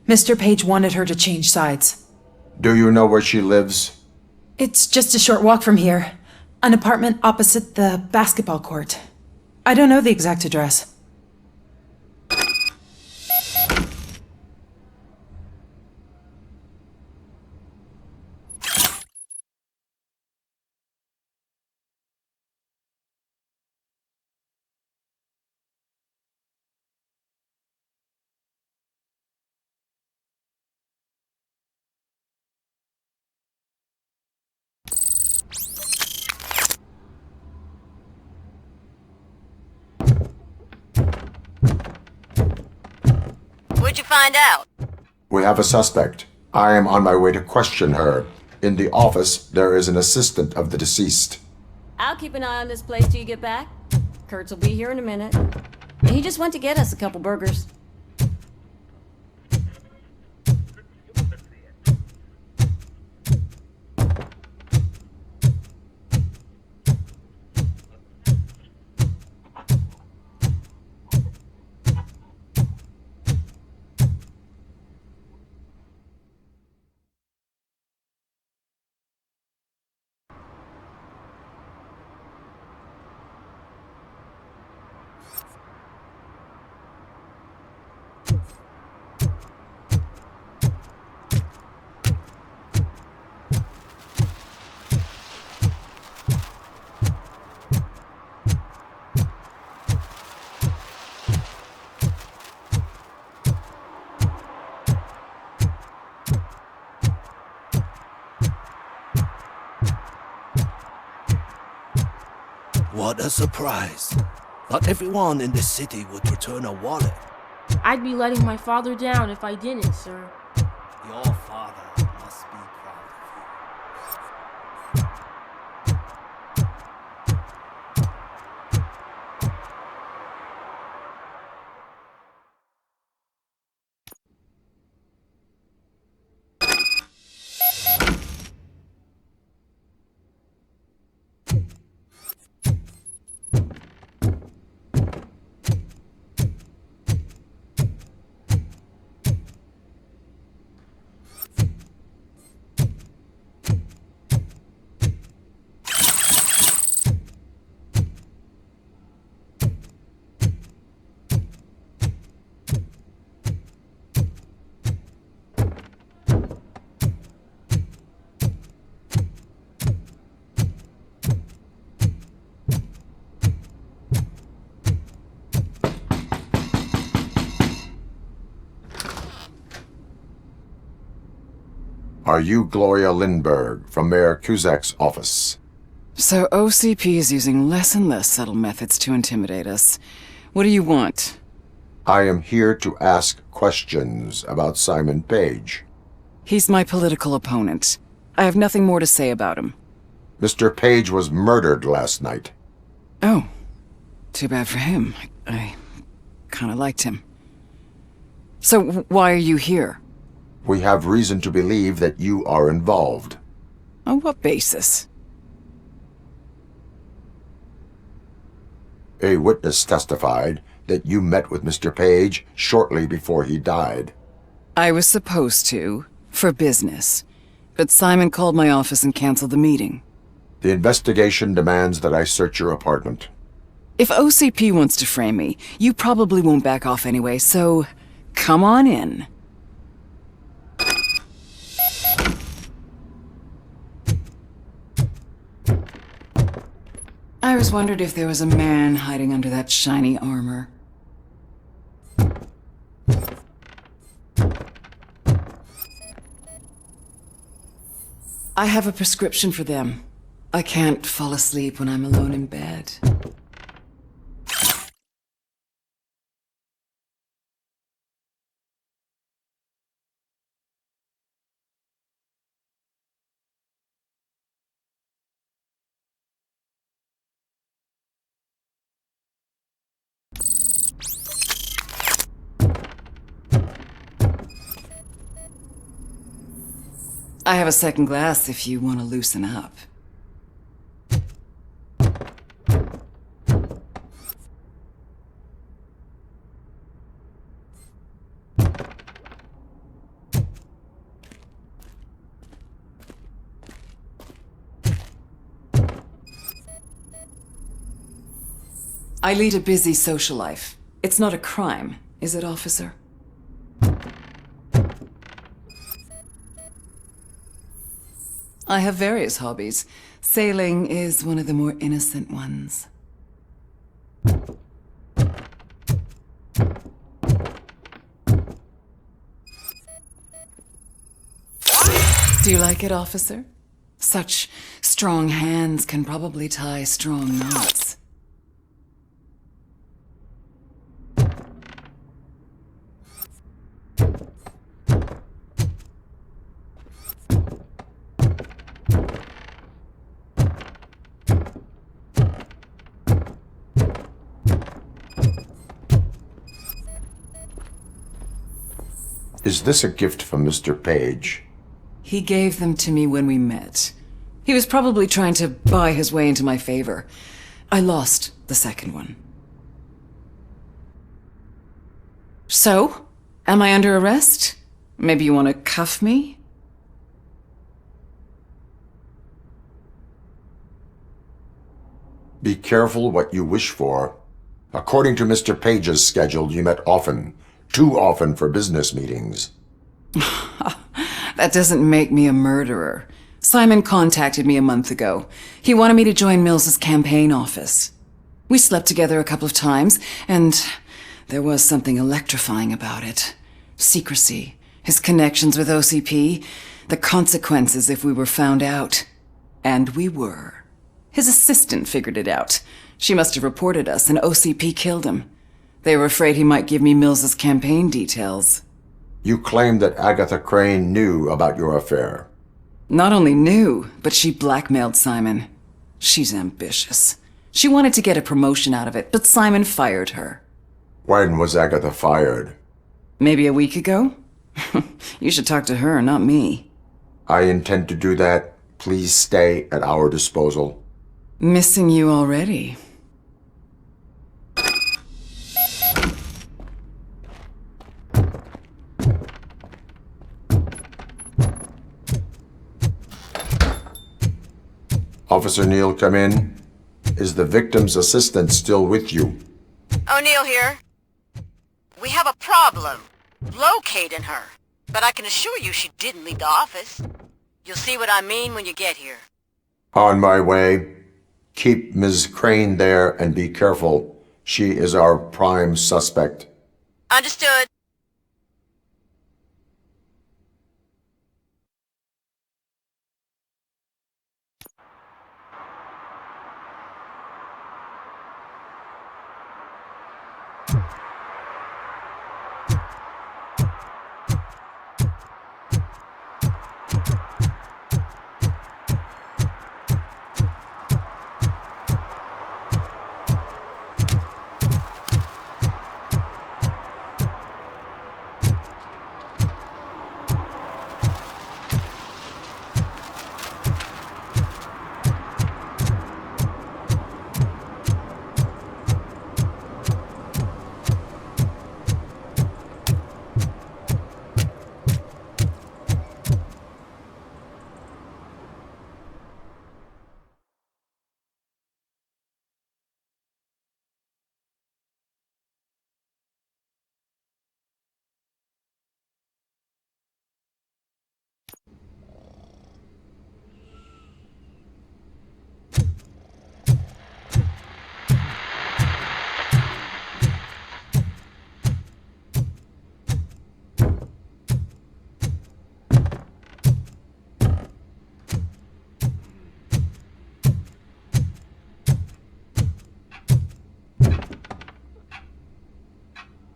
Mr. Page wanted her to change sides. Do you know where she lives? It's just a short walk from here. An apartment opposite the basketball court. I don't know the exact address. What'd you find out? We have a suspect. I am on my way to question her. In the office, there is an assistant of the deceased. I'll keep an eye on this place till you get back. Kurtz will be here in a minute. He just went to get us a couple burgers. What a surprise. Not everyone in this city would return a wallet. I'd be letting my father down if I didn't, sir. Your father must be proud of you. Are you Gloria Lindbergh from Mayor Cusack's office? So OCP is using less and less subtle methods to intimidate us. What do you want? I am here to ask questions about Simon Page. He's my political opponent. I have nothing more to say about him. Mr. Page was murdered last night. Oh. Too bad for him. I kinda liked him. So why are you here? We have reason to believe that you are involved. On what basis? A witness testified that you met with Mr. Page shortly before he died. I was supposed to, for business. But Simon called my office and canceled the meeting. The investigation demands that I search your apartment. If OCP wants to frame me, you probably won't back off anyway, so come on in. I always wondered if there was a man hiding under that shiny armor. I have a prescription for them. I can't fall asleep when I'm alone in bed. I have a second glass if you want to loosen up. I lead a busy social life. It's not a crime, is it, officer? I have various hobbies. Sailing is one of the more innocent ones. Do you like it, officer? Such strong hands can probably tie strong knots. Is this a gift from Mr. Page? He gave them to me when we met. He was probably trying to buy his way into my favor. I lost the second one. So, am I under arrest? Maybe you want to cuff me? Be careful what you wish for. According to Mr. Page's schedule, you met often. Too often for business meetings. That doesn't make me a murderer. Simon contacted me a month ago. He wanted me to join Mills's campaign office. We slept together a couple of times, and there was something electrifying about it. Secrecy, his connections with OCP, the consequences if we were found out. And we were. His assistant figured it out. She must have reported us, and OCP killed him. They were afraid he might give me Mills's campaign details. You claim that Agatha Crane knew about your affair. Not only knew, but she blackmailed Simon. She's ambitious. She wanted to get a promotion out of it, but Simon fired her. When was Agatha fired? Maybe a week ago? You should talk to her, not me. I intend to do that. Please stay at our disposal. Missing you already. Officer Neal, come in. Is the victim's assistant still with you? O'Neill here. We have a problem locating her, but I can assure you she didn't leave the office. You'll see what I mean when you get here. On my way. Keep Ms. Crane there and be careful. She is our prime suspect. Understood.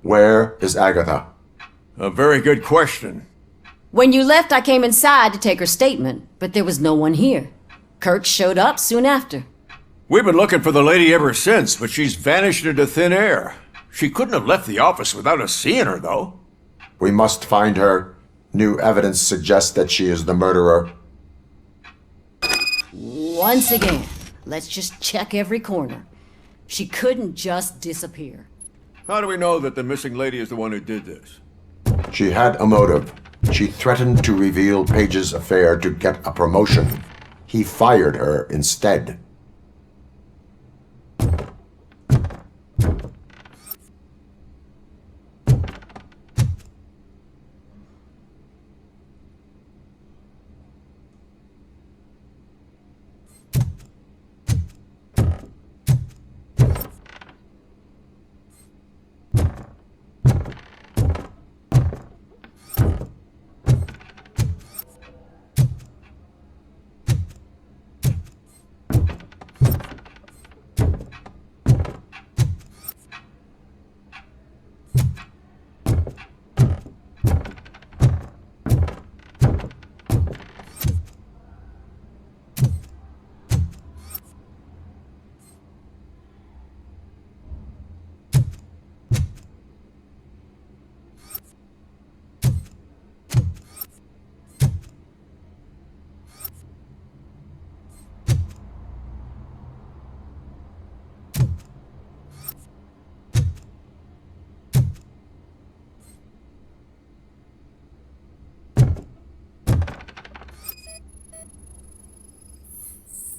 Where is Agatha? A very good question. When you left, I came inside to take her statement, but there was no one here. Kirk showed up soon after. We've been looking for the lady ever since, but she's vanished into thin air. She couldn't have left the office without us seeing her, though. We must find her. New evidence suggests that she is the murderer. Once again, let's just check every corner. She couldn't just disappear. How do we know that the missing lady is the one who did this? She had a motive. She threatened to reveal Page's affair to get a promotion. He fired her instead.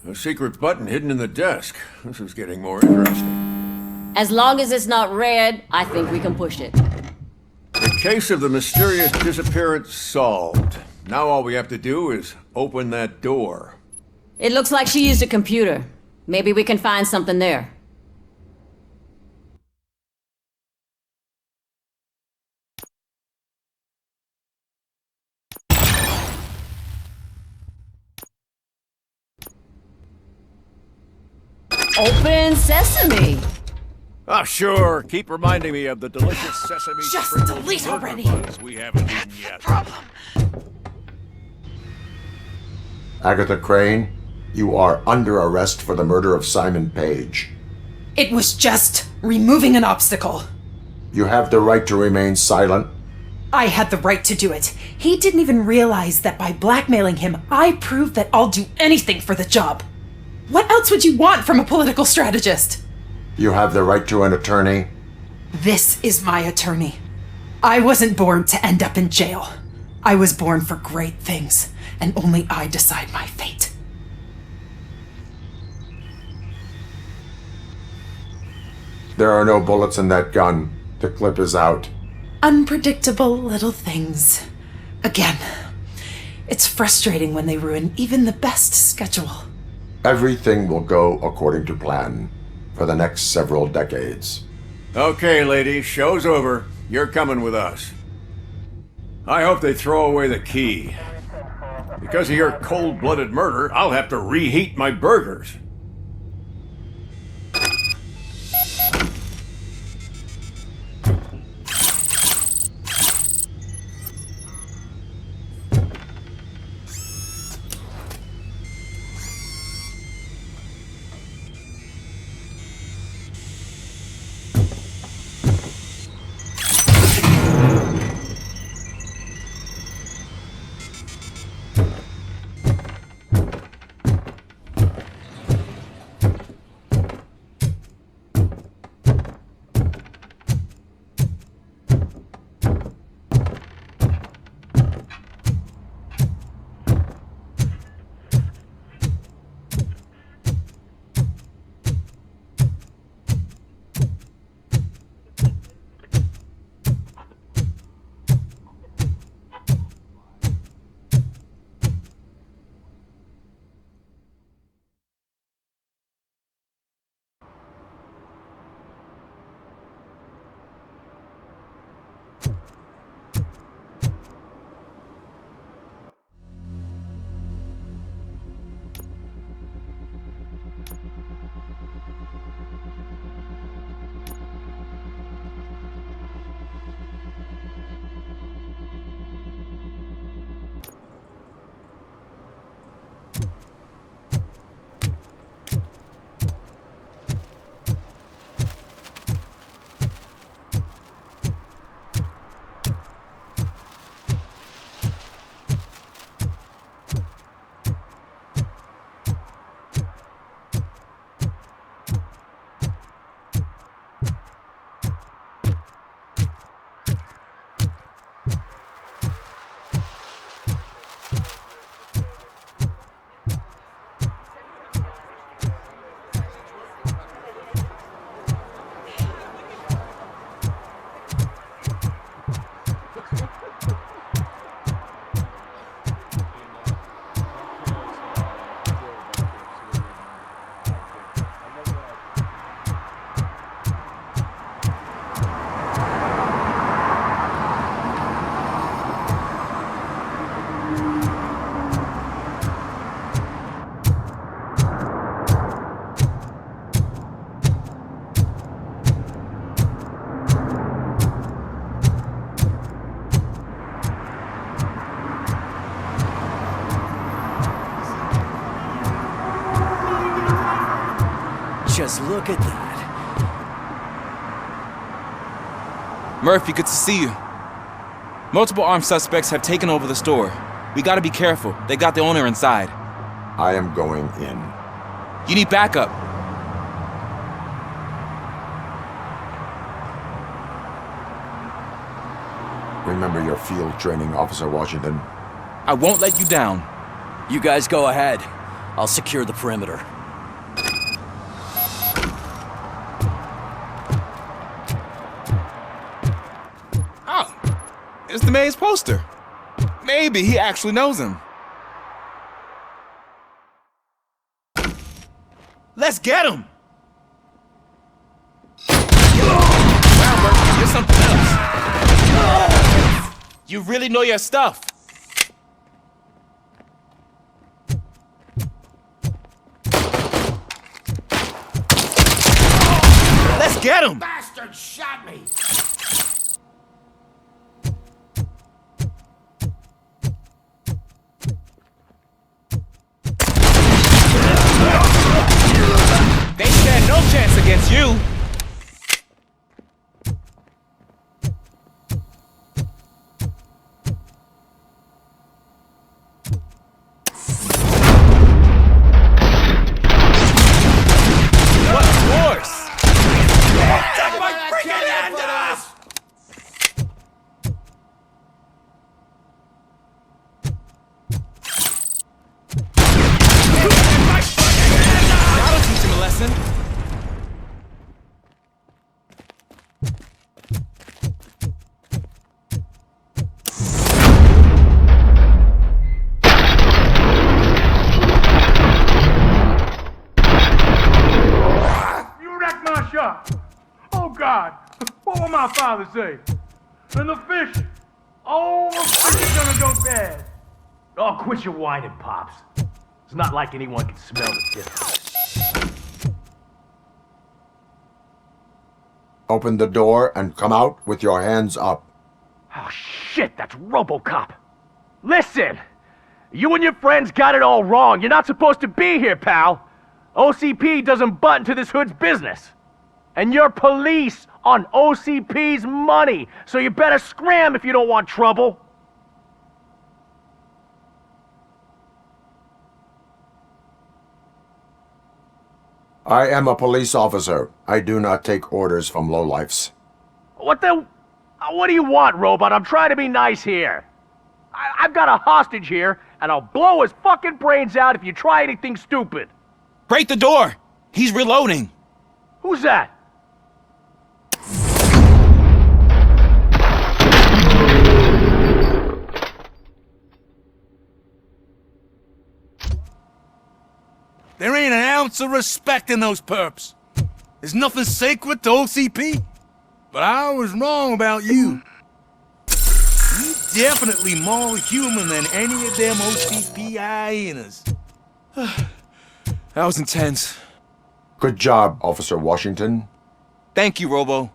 A secret button hidden in the desk. This is getting more interesting. As long as it's not red, I think we can push it. The case of the mysterious disappearance solved. Now all we have to do is open that door. It looks like she used a computer. Maybe we can find something there. Open sesame! Ah, sure. Keep reminding me of the delicious sesame. Just delete already. We haven't eaten yet. Agatha Crane, you are under arrest for the murder of Simon Page. It was just removing an obstacle. You have the right to remain silent. I had the right to do it. He didn't even realize that by blackmailing him, I proved that I'll do anything for the job. What else would you want from a political strategist? You have the right to an attorney. This is my attorney. I wasn't born to end up in jail. I was born for great things, and only I decide my fate. There are no bullets in that gun. The clip is out. Unpredictable little things. Again, it's frustrating when they ruin even the best schedule. Everything will go according to plan for the next several decades. Okay, lady, show's over. You're coming with us. I hope they throw away the key. Because of your cold-blooded murder, I'll have to reheat my burgers. Just look at that. Murphy, good to see you. Multiple armed suspects have taken over the store. We gotta be careful. They got the owner inside. I am going in. You need backup. Remember your field training, Officer Washington. I won't let you down. You guys go ahead. I'll secure the perimeter. Oh, it's the mayor's poster. Maybe he actually knows him. Let's get him! Wow, Murphy, you're something else. You really know your stuff. Let's get him! Bastard shot me! They stand no chance against you. What's worse? Take my freaking hand off! That'll teach him a lesson. You wrecked my shop. Oh, God. What will my father say? And the fish. Oh, the fish is gonna go bad. Oh, quit your whining, Pops. It's not like anyone can smell the difference. Open the door and come out with your hands up. Oh, shit, that's Robocop. Listen, you and your friends got it all wrong. You're not supposed to be here, pal. OCP doesn't butt into this hood's business. And you're police on OCP's money, so you better scram if you don't want trouble. I am a police officer. I do not take orders from lowlifes. What do you want, Robot? I'm trying to be nice here. I've got a hostage here, and I'll blow his fucking brains out if you try anything stupid. Break the door! He's reloading. Who's that? There ain't an ounce of respect in those perps. There's nothing sacred to OCP. But I was wrong about you. You definitely more human than any of them OCP hyenas. That was intense. Good job, Officer Washington. Thank you, Robo.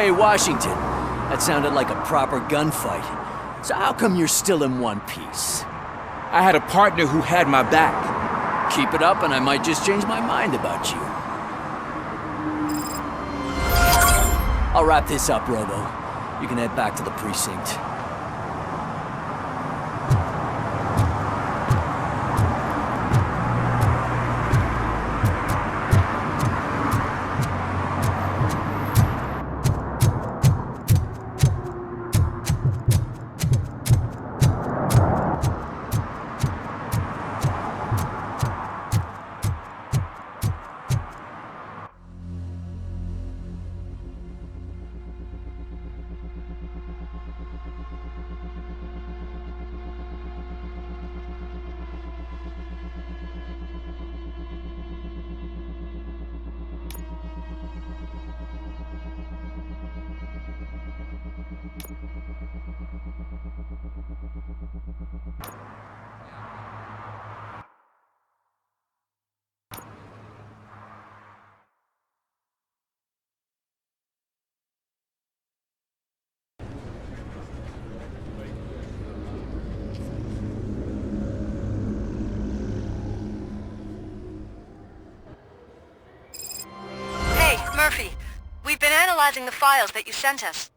Hey, Washington. That sounded like a proper gunfight. So how come you're still in one piece? I had a partner who had my back. Keep it up and I might just change my mind about you. I'll wrap this up, Robo. You can head back to the precinct. Murphy, we've been analyzing the files that you sent us.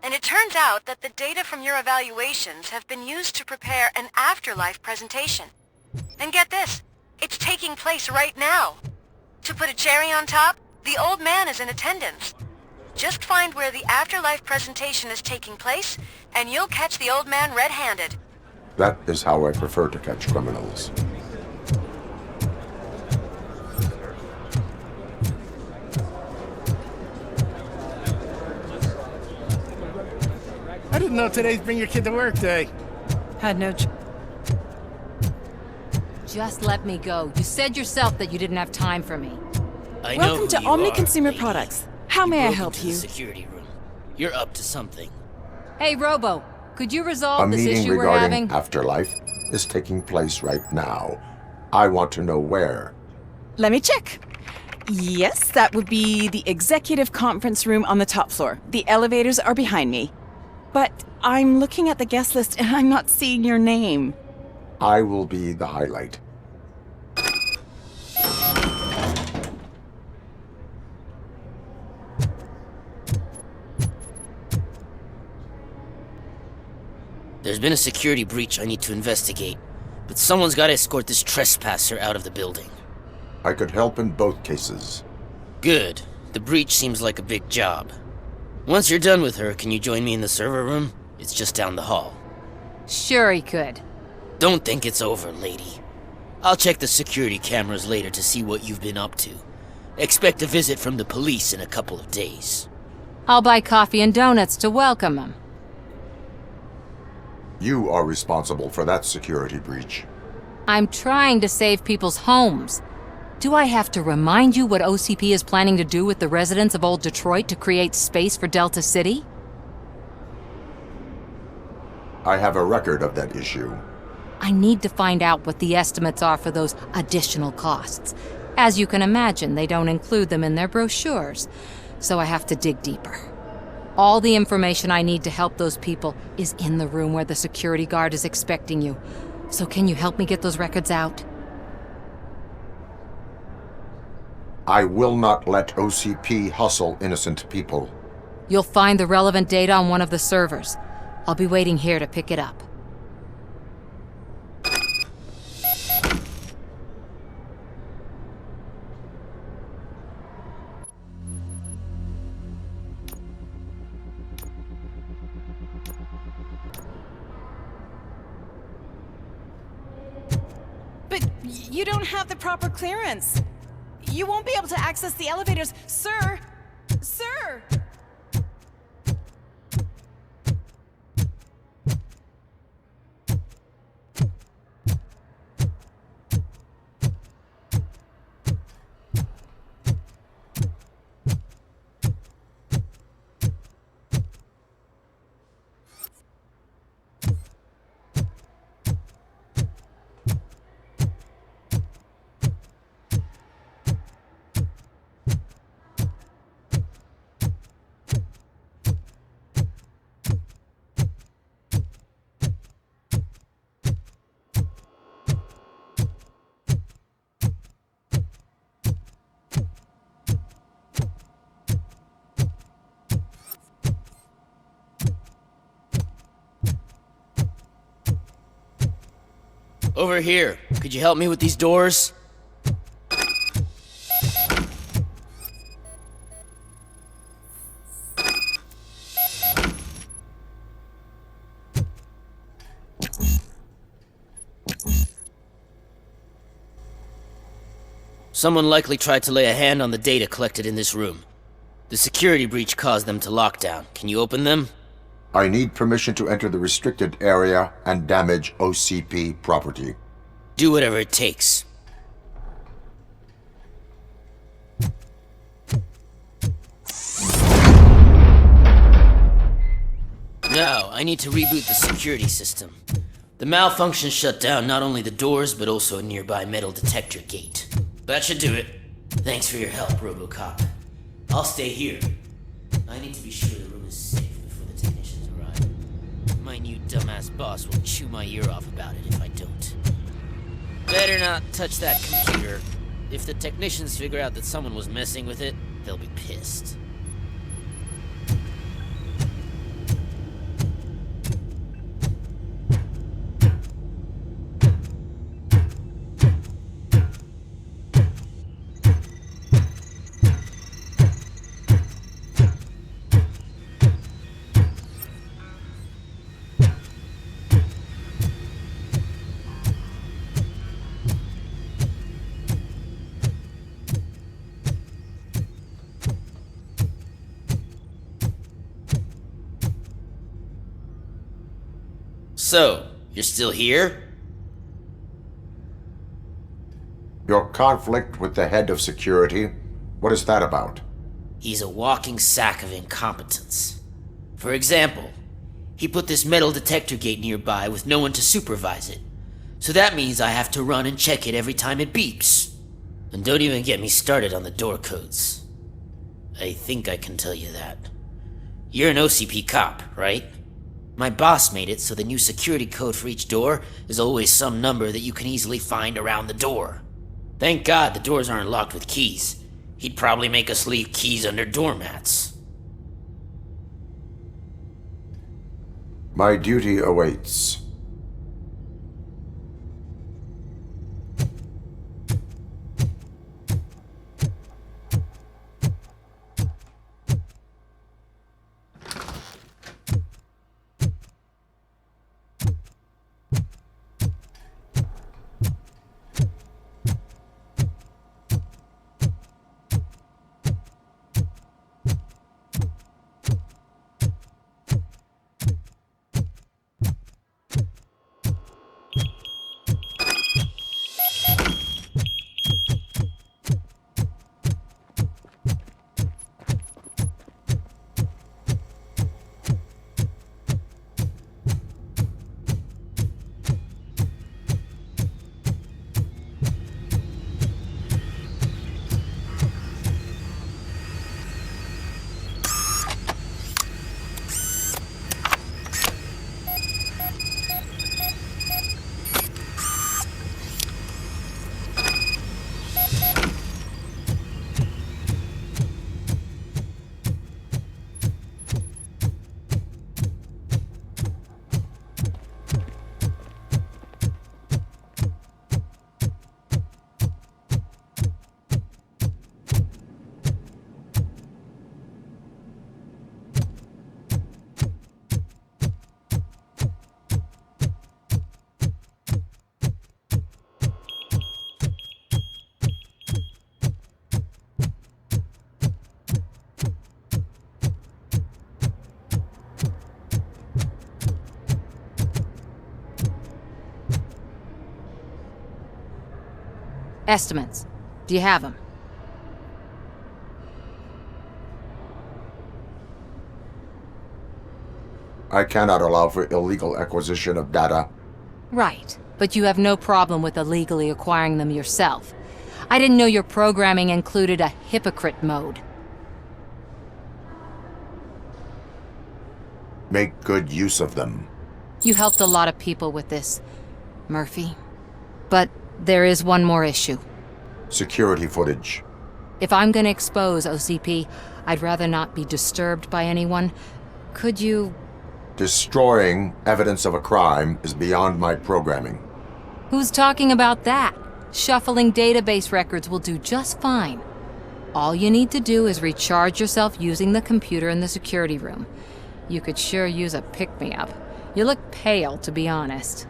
And it turns out that the data from your evaluations have been used to prepare an afterlife presentation. And get this, it's taking place right now. To put a cherry on top, the old man is in attendance. Just find where the afterlife presentation is taking place, and you'll catch the old man red-handed. That is how I prefer to catch criminals. I didn't know today's Bring Your Kid to Work Day. Had no Just let me go. You said yourself that you didn't have time for me. Welcome to Omni Consumer Products. How may I help you? Security room. You're up to something. Hey, Robo, could you A resolve this meeting issue we're regarding having? afterlife is taking place right now. I want to know where. Let me check. Yes, that would be the executive conference room on the top floor. The elevators are behind me. But I'm looking at the guest list and I'm not seeing your name. I will be the highlight. There's been a security breach I need to investigate, but someone's got to escort this trespasser out of the building. I could help in both cases. Good. The breach seems like a big job. Once you're done with her, can you join me in the server room? It's just down the hall. Sure he could. Don't think it's over, lady. I'll check the security cameras later to see what you've been up to. Expect a visit from the police in a couple of days. I'll buy coffee and donuts to welcome him. You are responsible for that security breach. I'm trying to save people's homes. Do I have to remind you what OCP is planning to do with the residents of Old Detroit to create space for Delta City? I have a record of that issue. I need to find out what the estimates are for those additional costs. As you can imagine, they don't include them in their brochures, so I have to dig deeper. All the information I need to help those people is in the room where the security guard is expecting you. So can you help me get those records out? I will not let OCP hustle innocent people. You'll find the relevant data on one of the servers. I'll be waiting here to pick it up. But you don't have the proper clearance. You won't be able to access the elevators, sir! Sir! Over here. Could you help me with these doors? Someone likely tried to lay a hand on the data collected in this room. The security breach caused them to lock down. Can you open them? I need permission to enter the restricted area and damage OCP property. Do whatever it takes. Now, I need to reboot the security system. The malfunction shut down not only the doors, but also a nearby metal detector gate. That should do it. Thanks for your help, Robocop. I'll stay here. I need to be sure the room is safe before the technicians arrive. My new dumbass boss will chew my ear off about it if I don't. Better not touch that computer. If the technicians figure out that someone was messing with it, they'll be pissed. So, you're still here? Your conflict with the head of security, what is that about? He's a walking sack of incompetence. For example, he put this metal detector gate nearby with no one to supervise it. So that means I have to run and check it every time it beeps. And don't even get me started on the door codes. I think I can tell you that. You're an OCP cop, right? My boss made it so the new security code for each door is always some number that you can easily find around the door. Thank God the doors aren't locked with keys. He'd probably make us leave keys under doormats. My duty awaits. Estimates. Do you have them? I cannot allow for illegal acquisition of data. Right, but you have no problem with illegally acquiring them yourself. I didn't know your programming included a hypocrite mode. Make good use of them. You helped a lot of people with this, Murphy. But there is one more issue. Security footage. If I'm gonna expose OCP, I'd rather not be disturbed by anyone. Could you... Destroying evidence of a crime is beyond my programming. Who's talking about that? Shuffling database records will do just fine. All you need to do is recharge yourself using the computer in the security room. You could sure use a pick-me-up. You look pale, to be honest.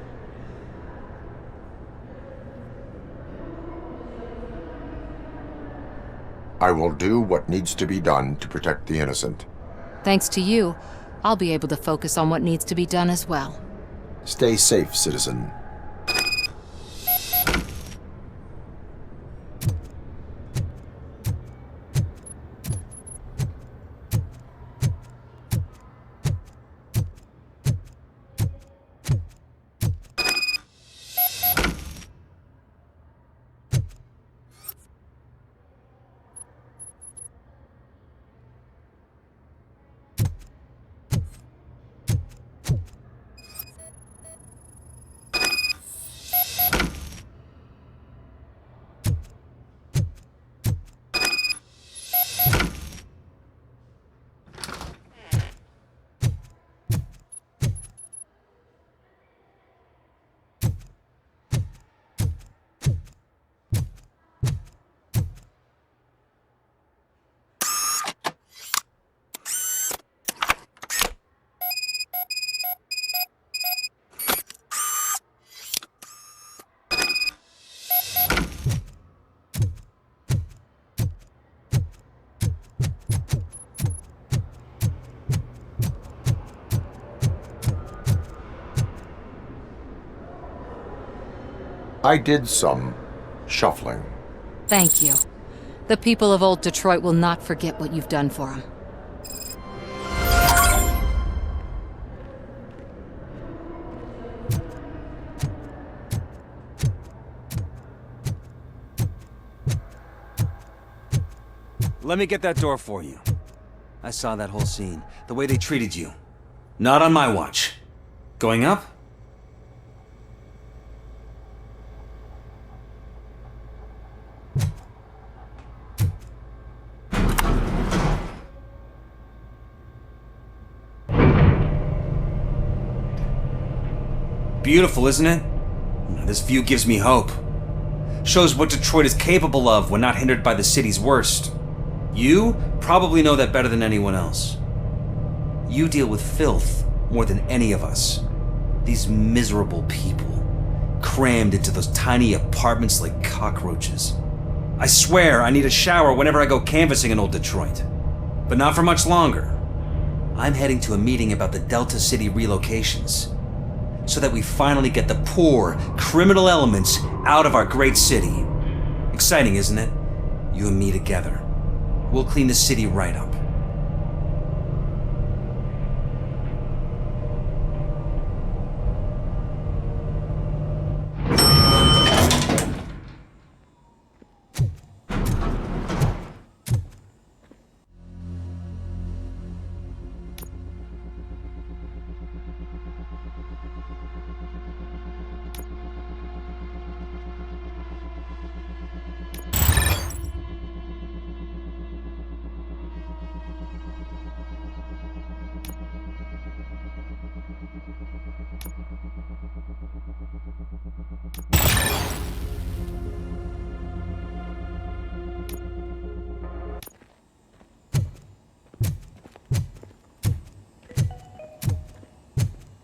I will do what needs to be done to protect the innocent. Thanks to you, I'll be able to focus on what needs to be done as well. Stay safe, citizen. I did some shuffling. Thank you. The people of old Detroit will not forget what you've done for them. Let me get that door for you. I saw that whole scene. The way they treated you. Not on my watch. Going up? Beautiful, isn't it? This view gives me hope. Shows what Detroit is capable of when not hindered by the city's worst. You probably know that better than anyone else. You deal with filth more than any of us. These miserable people, crammed into those tiny apartments like cockroaches. I swear I need a shower whenever I go canvassing in old Detroit. But not for much longer. I'm heading to a meeting about the Delta City relocations, so that we finally get the poor, criminal elements out of our great city. Exciting, isn't it? You and me together. We'll clean the city right up.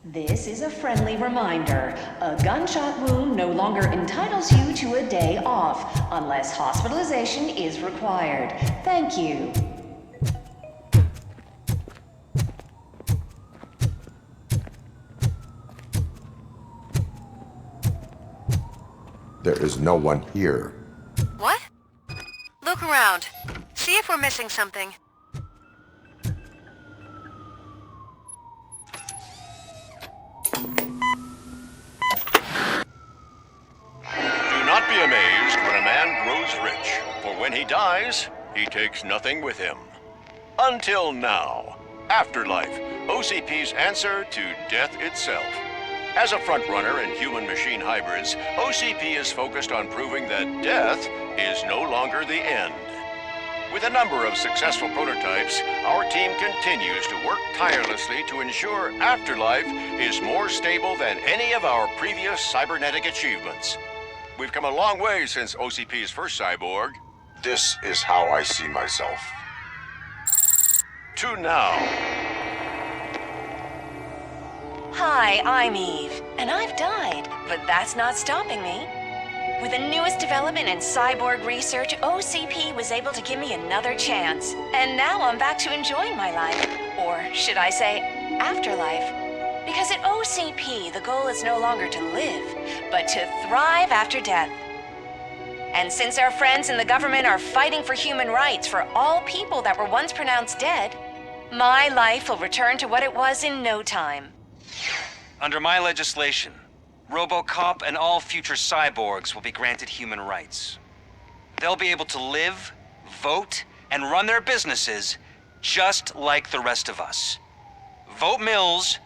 This is a friendly reminder. A gunshot wound no longer entitles you to a day off, unless hospitalization is required. Thank you. There is no one here. What? Look around. See if we're missing something. Do not be amazed when a man grows rich, for when he dies, he takes nothing with him. Until now. Afterlife, OCP's answer to death itself. As a frontrunner in human-machine hybrids, OCP is focused on proving that death is no longer the end. With a number of successful prototypes, our team continues to work tirelessly to ensure Afterlife is more stable than any of our previous cybernetic achievements. We've come a long way since OCP's first cyborg. This is how I see myself. To now. Hi, I'm Eve, and I've died, but that's not stopping me. With the newest development in cyborg research, OCP was able to give me another chance. And now I'm back to enjoying my life. Or should I say, afterlife. Because at OCP, the goal is no longer to live, but to thrive after death. And since our friends in the government are fighting for human rights for all people that were once pronounced dead, my life will return to what it was in no time. Under my legislation, Robocop and all future cyborgs will be granted human rights. They'll be able to live, vote, and run their businesses just like the rest of us. Vote Mills,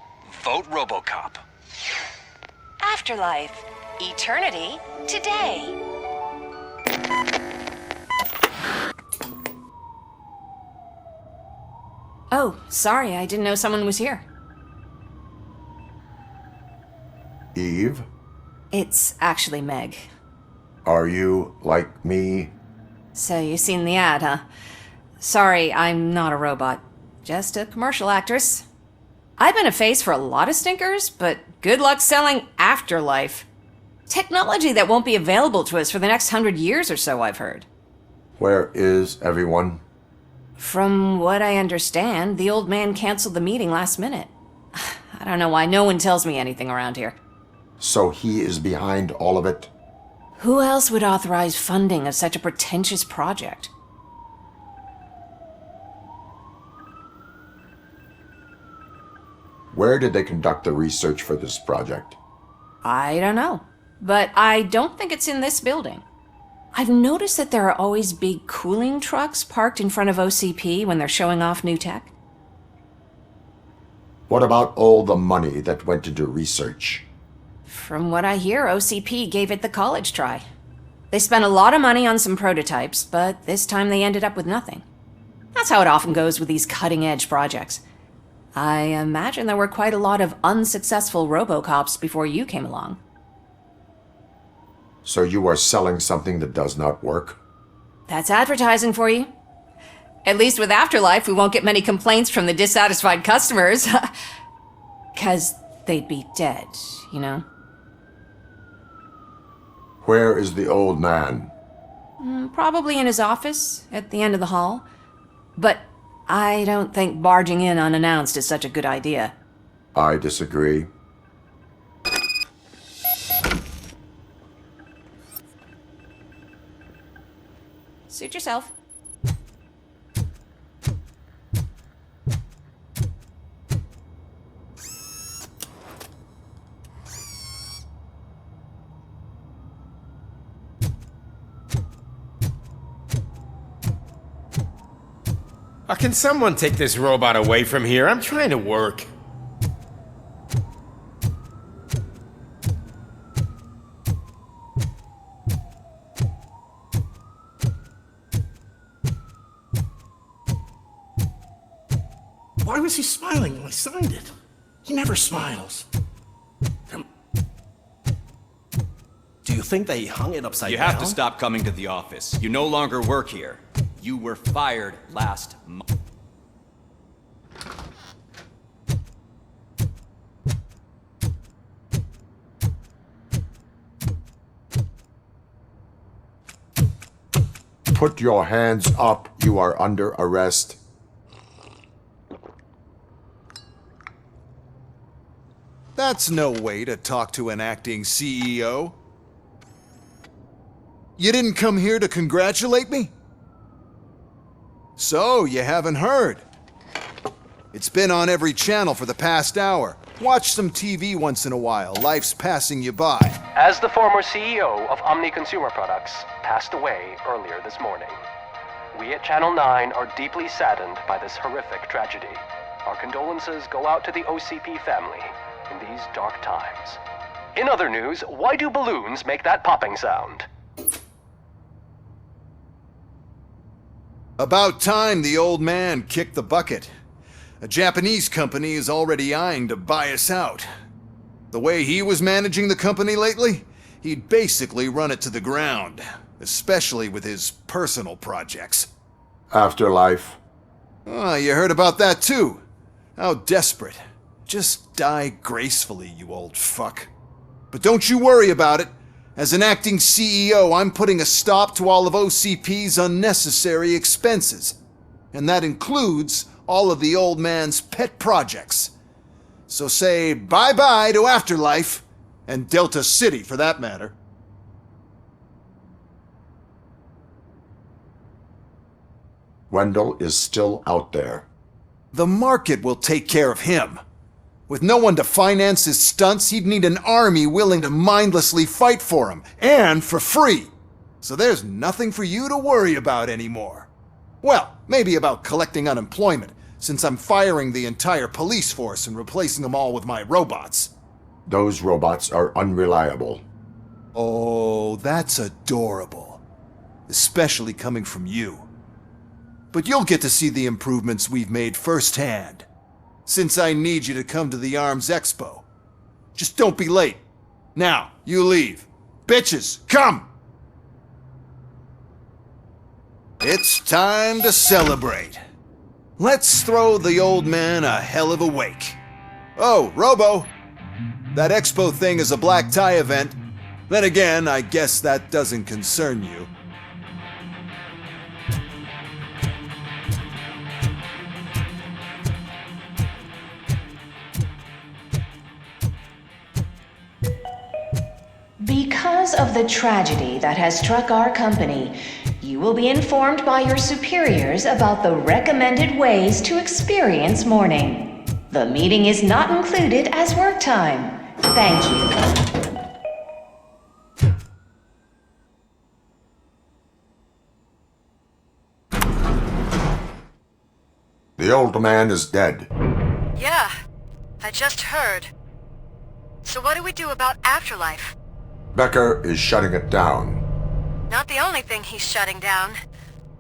vote Robocop. Afterlife. Eternity. Today. Oh, sorry, I didn't know someone was here. Eve, It's actually Meg. are you like me? So you've seen the ad, huh? Sorry, I'm not a robot. Just a commercial actress. I've been a face for a lot of stinkers, but good luck selling Afterlife. Technology that won't be available to us for the next 100 years or so, I've heard. Where is everyone? From what I understand, the old man canceled the meeting last minute. I don't know why no one tells me anything around here. So he is behind all of it? Who else would authorize funding of such a pretentious project? Where did they conduct the research for this project? I don't know. But I don't think it's in this building. I've noticed that there are always big cooling trucks parked in front of OCP when they're showing off new tech. What about all the money that went into research? From what I hear, OCP gave it the college try. They spent a lot of money on some prototypes, but this time they ended up with nothing. That's how it often goes with these cutting-edge projects. I imagine there were quite a lot of unsuccessful Robocops before you came along. So you are selling something that does not work? That's advertising for you. At least with Afterlife, we won't get many complaints from the dissatisfied customers. 'Cause they'd be dead, you know? Where is the old man? Probably in his office, at the end of the hall. But I don't think barging in unannounced is such a good idea. I disagree. Suit yourself. Can someone take this robot away from here? I'm trying to work. Why was he smiling when I signed it? He never smiles. Do you think they hung it upside You down? have to stop coming to the office. You no longer work here. You were fired last month. Put your hands up. You are under arrest. That's no way to talk to an acting CEO. You didn't come here to congratulate me? So, you haven't heard. It's been on every channel for the past hour. Watch some TV once in a while. Life's passing you by. As the former CEO of Omni Consumer Products passed away earlier this morning, we at Channel 9 are deeply saddened by this horrific tragedy. Our condolences go out to the OCP family in these dark times. In other news, why do balloons make that popping sound? About time the old man kicked the bucket. A Japanese company is already eyeing to buy us out. The way he was managing the company lately, he'd basically run it to the ground, especially with his personal projects. Afterlife. Oh, you heard about that too. How desperate. Just die gracefully, you old fuck. But don't you worry about it. As an acting CEO, I'm putting a stop to all of OCP's unnecessary expenses. And that includes all of the old man's pet projects. So say bye-bye to Afterlife, and Delta City for that matter. Wendell is still out there. The market will take care of him. With no one to finance his stunts, he'd need an army willing to mindlessly fight for him, and for free. So there's nothing for you to worry about anymore. Well, maybe about collecting unemployment, since I'm firing the entire police force and replacing them all with my robots. Those robots are unreliable. Oh, that's adorable. Especially coming from you. But you'll get to see the improvements we've made firsthand. Since I need you to come to the Arms Expo. Just don't be late. Now, you leave. Bitches, come! It's time to celebrate. Let's throw the old man a hell of a wake. Oh, Robo! That expo thing is a black tie event. Then again, I guess that doesn't concern you. Because of the tragedy that has struck our company, you will be informed by your superiors about the recommended ways to experience mourning. The meeting is not included as work time. Thank you. The old man is dead. Yeah, I just heard. So what do we do about Afterlife? Becker is shutting it down. Not the only thing he's shutting down.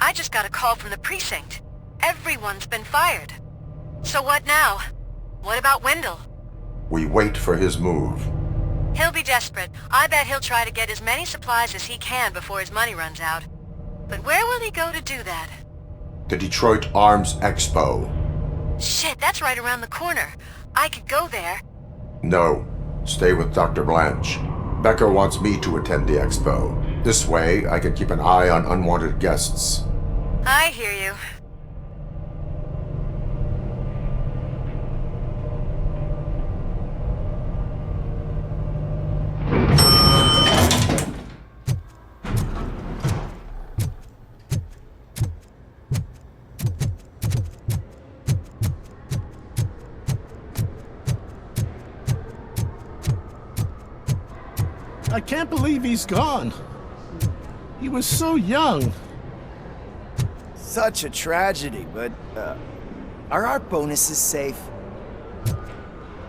I just got a call from the precinct. Everyone's been fired. So what now? What about Wendell? We wait for his move. He'll be desperate. I bet he'll try to get as many supplies as he can before his money runs out. But where will he go to do that? The Detroit Arms Expo. Shit, that's right around the corner. I could go there. No, stay with Dr. Blanche. Becker wants me to attend the expo. This way, I can keep an eye on unwanted guests. I hear you. I can't believe he's gone. He was so young. Such a tragedy, but, are our bonuses safe?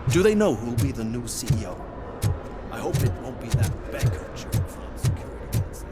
Do they know who'll be the new CEO? I hope it won't be that Becker jerk from security instincts.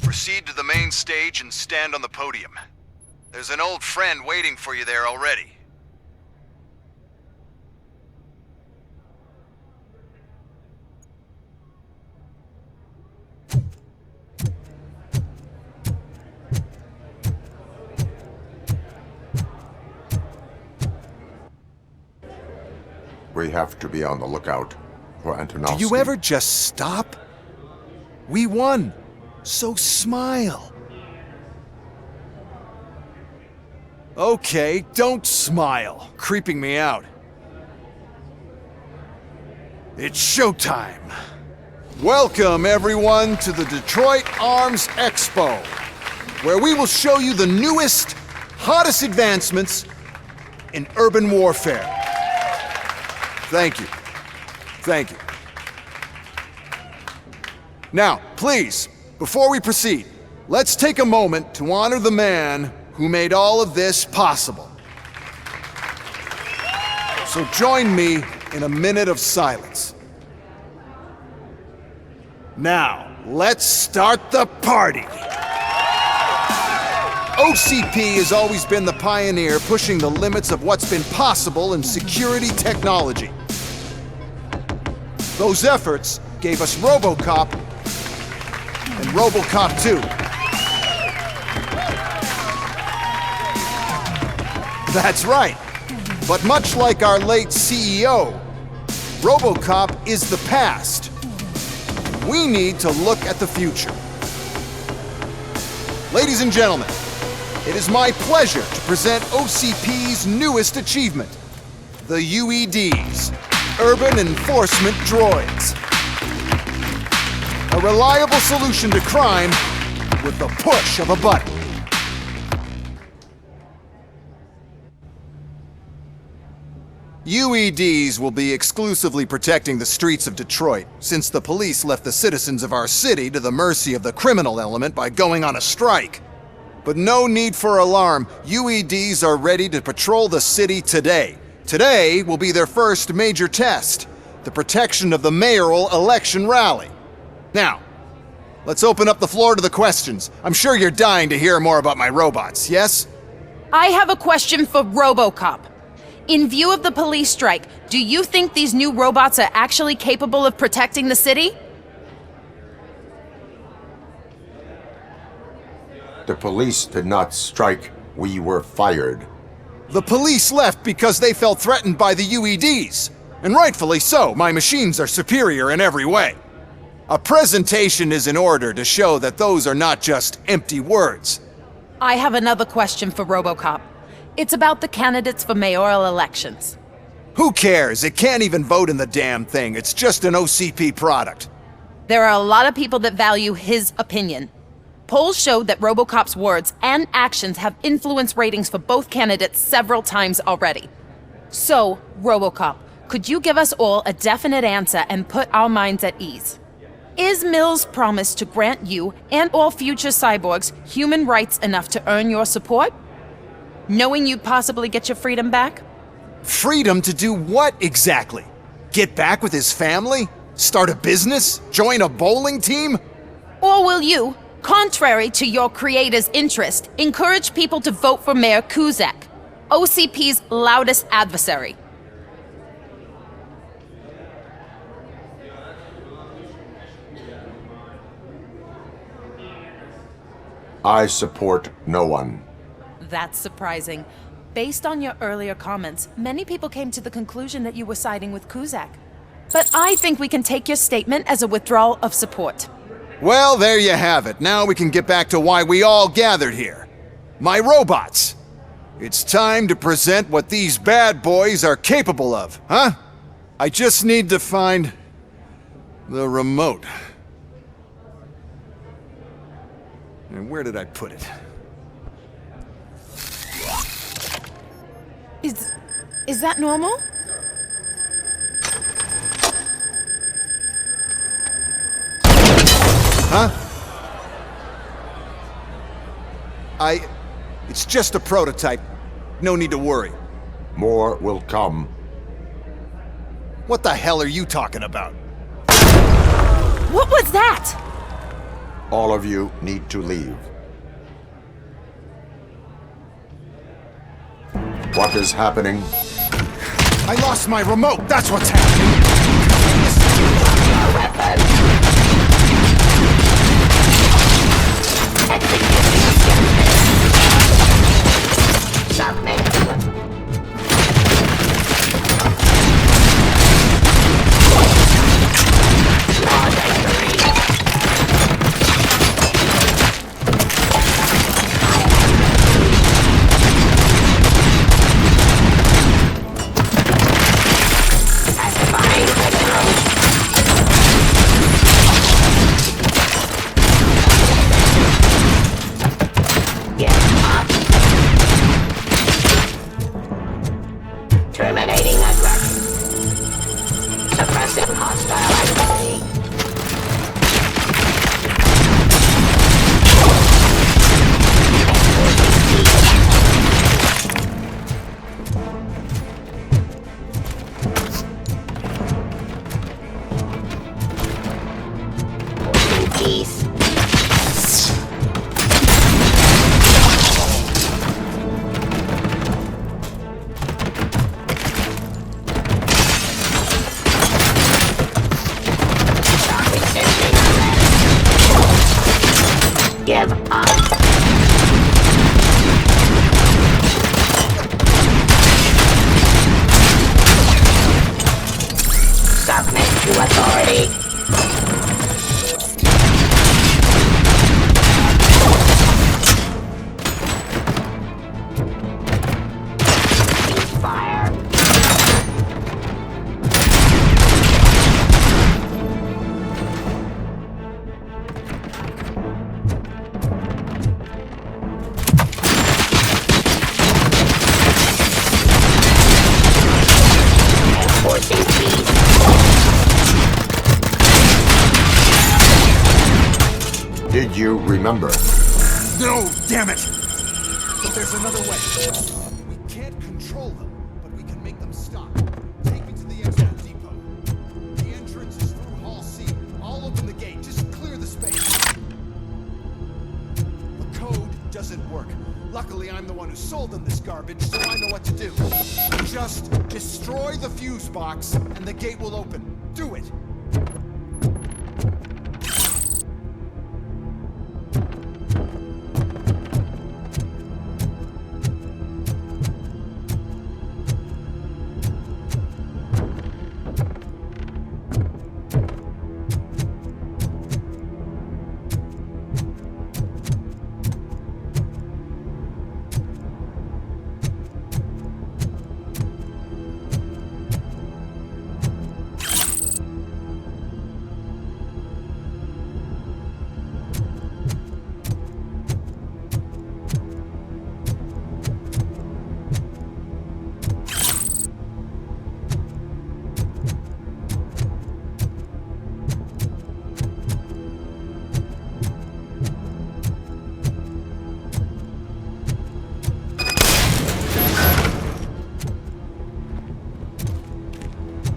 Proceed to the main stage and stand on the podium. There's an old friend waiting for you there already. We have to be on the lookout for Antonovski. Do you ever just stop? We won! So smile. Okay, don't smile. Creeping me out. It's showtime. Welcome, everyone, to the Detroit Arms Expo. where we will show you the newest, hottest advancements in urban warfare. Thank you. Thank you. Now, please, before we proceed, let's take a moment to honor the man who made all of this possible. So join me in a minute of silence. Now, let's start the party. OCP has always been the pioneer pushing the limits of what's been possible in security technology. Those efforts gave us Robocop and Robocop 2. That's right. But much like our late CEO, Robocop is the past. We need to look at the future. Ladies and gentlemen, it is my pleasure to present OCP's newest achievement, the UEDs, Urban Enforcement Droids. A reliable solution to crime with the push of a button. UEDs will be exclusively protecting the streets of Detroit, since the police left the citizens of our city to the mercy of the criminal element by going on a strike. But no need for alarm. UEDs are ready to patrol the city today. Today will be their first major test, the protection of the mayoral election rally. Now, let's open up the floor to the questions. I'm sure you're dying to hear more about my robots, yes? I have a question for Robocop. In view of the police strike, do you think these new robots are actually capable of protecting the city? The police did not strike. We were fired. The police left because they felt threatened by the UEDs. And rightfully so, my machines are superior in every way. A presentation is in order to show that those are not just empty words. I have another question for Robocop. It's about the candidates for mayoral elections. Who cares? It can't even vote in the damn thing. It's just an OCP product. There are a lot of people that value his opinion. Polls showed that Robocop's words and actions have influenced ratings for both candidates several times already. So, Robocop, could you give us all a definite answer and put our minds at ease? Is Mills' promise to grant you and all future cyborgs human rights enough to earn your support? Knowing you'd possibly get your freedom back? Freedom to do what exactly? Get back with his family? Start a business? Join a bowling team? Or will you, contrary to your creator's interest, encourage people to vote for Mayor Kuzak, OCP's loudest adversary? I support no one. That's surprising. Based on your earlier comments, many people came to the conclusion that you were siding with Kuzak. But I think we can take your statement as a withdrawal of support. Well, there you have it. Now we can get back to why we all gathered here. My robots. It's time to present what these bad boys are capable of, huh? I just need to find the remote. And where did I put it? Is that normal? Huh? It's just a prototype. No need to worry. More will come. What the hell are you talking about? What was that? All of you need to leave. What is happening? I lost my remote! That's what's happening! peace. Give up. Submit to authority. Ceasefire. Enforcing peace. Did you remember? No, damn it! But there's another way. We can't control them, but we can make them stop. Take me to the expo depot. The entrance is through Hall C. I'll open the gate. Just clear the space. The code doesn't work. Luckily, I'm the one who sold them this garbage, so I know what to do. Just destroy the fuse box, and the gate will open. Do it!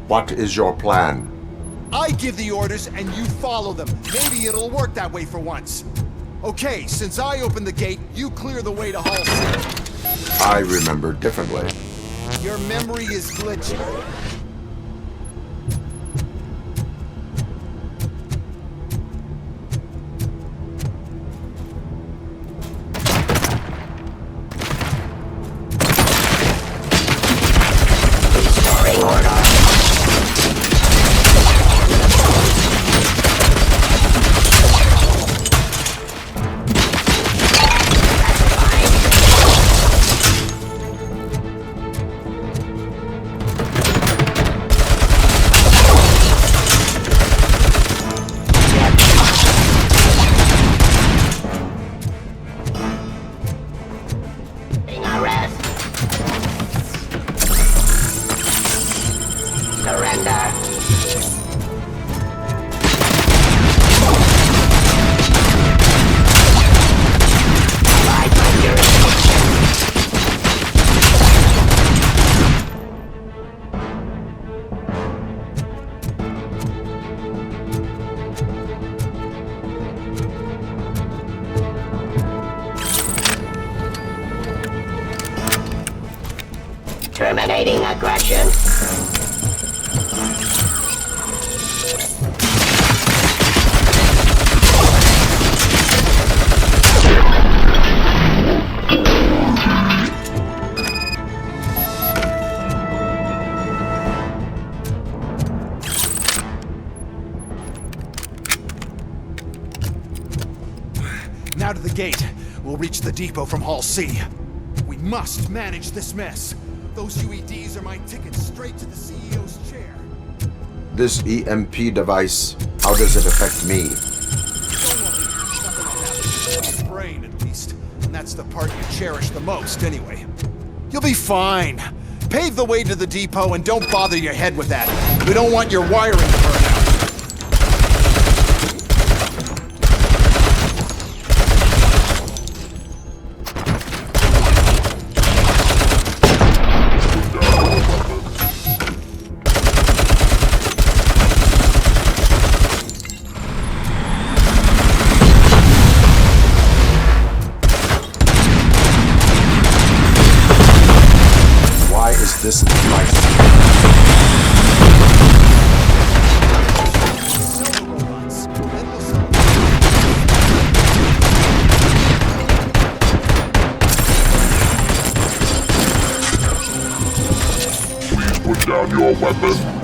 What is your plan? I give the orders and you follow them. Maybe it'll work that way for once. Okay, since I opened the gate, you clear the way to Hall C. I remember differently. Your memory is glitchy. Restoring order. Terminating aggression. Now to the gate. We'll reach the depot from Hall C. We must manage this mess. Those UEDs are my ticket straight to the CEO's chair. This EMP device, how does it affect me? Don't worry. Nothing will happen to your brain, at least. And that's the part you cherish the most, anyway. You'll be fine. Pave the way to the depot and don't bother your head with that. We don't want your wiring to burn out. This device. Please put down your weapon.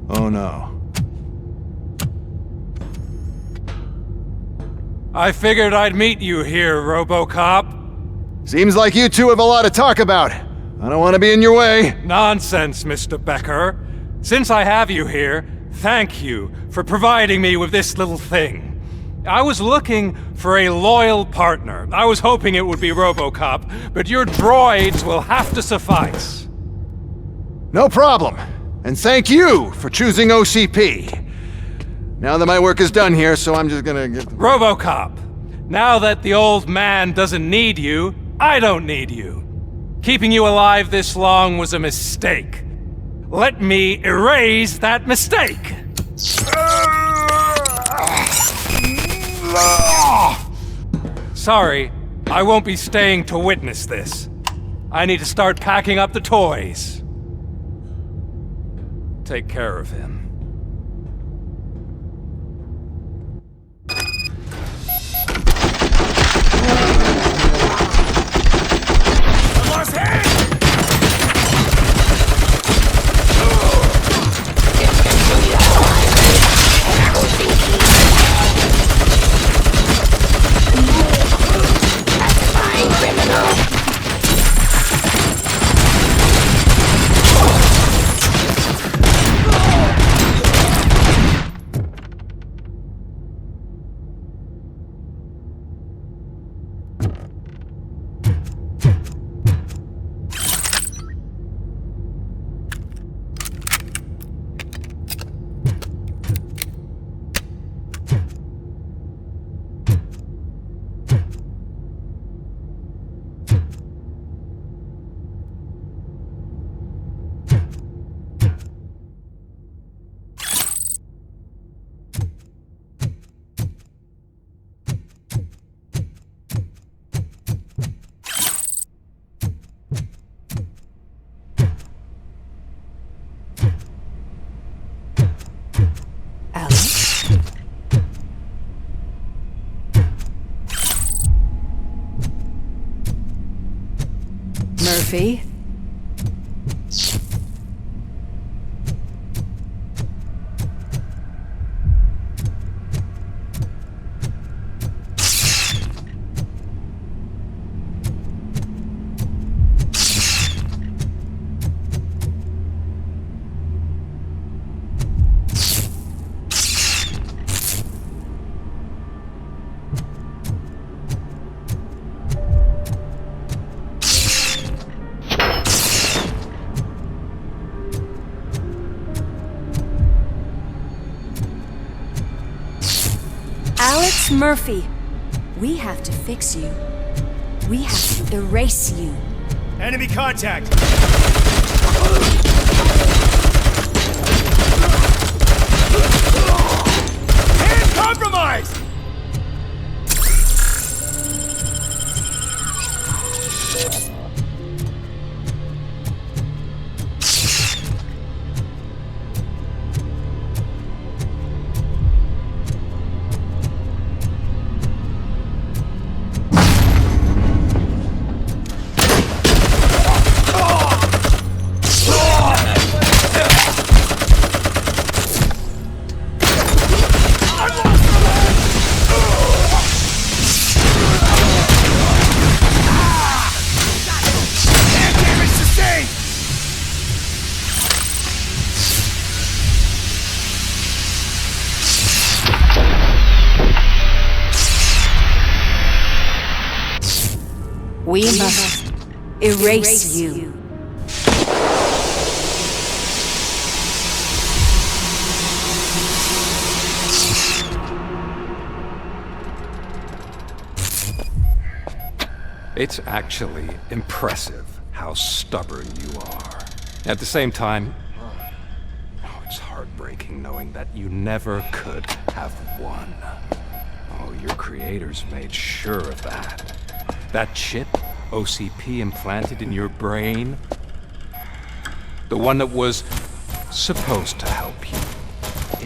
Oh no. I figured I'd meet you here, Robocop. Seems like you two have a lot to talk about. I don't want to be in your way. Nonsense, Mr. Becker. Since I have you here, thank you for providing me with this little thing. I was looking for a loyal partner. I was hoping it would be Robocop, but your droids will have to suffice. No problem. And thank you for choosing OCP. Now that my work is done here, so I'm just gonna get... Robocop, now that the old man doesn't need you, I don't need you. Keeping you alive this long was a mistake. Let me erase that mistake. Sorry, I won't be staying to witness this. I need to start packing up the toys. Take care of him. Murphy. Alex Murphy, we have to fix you. We have to erase you. Enemy contact! Hand compromised! We must erase you. It's actually impressive how stubborn you are. At the same time, it's heartbreaking knowing that you never could have won. Oh, your creators made sure of that. That chip OCP implanted in your brain, the one that was supposed to help you,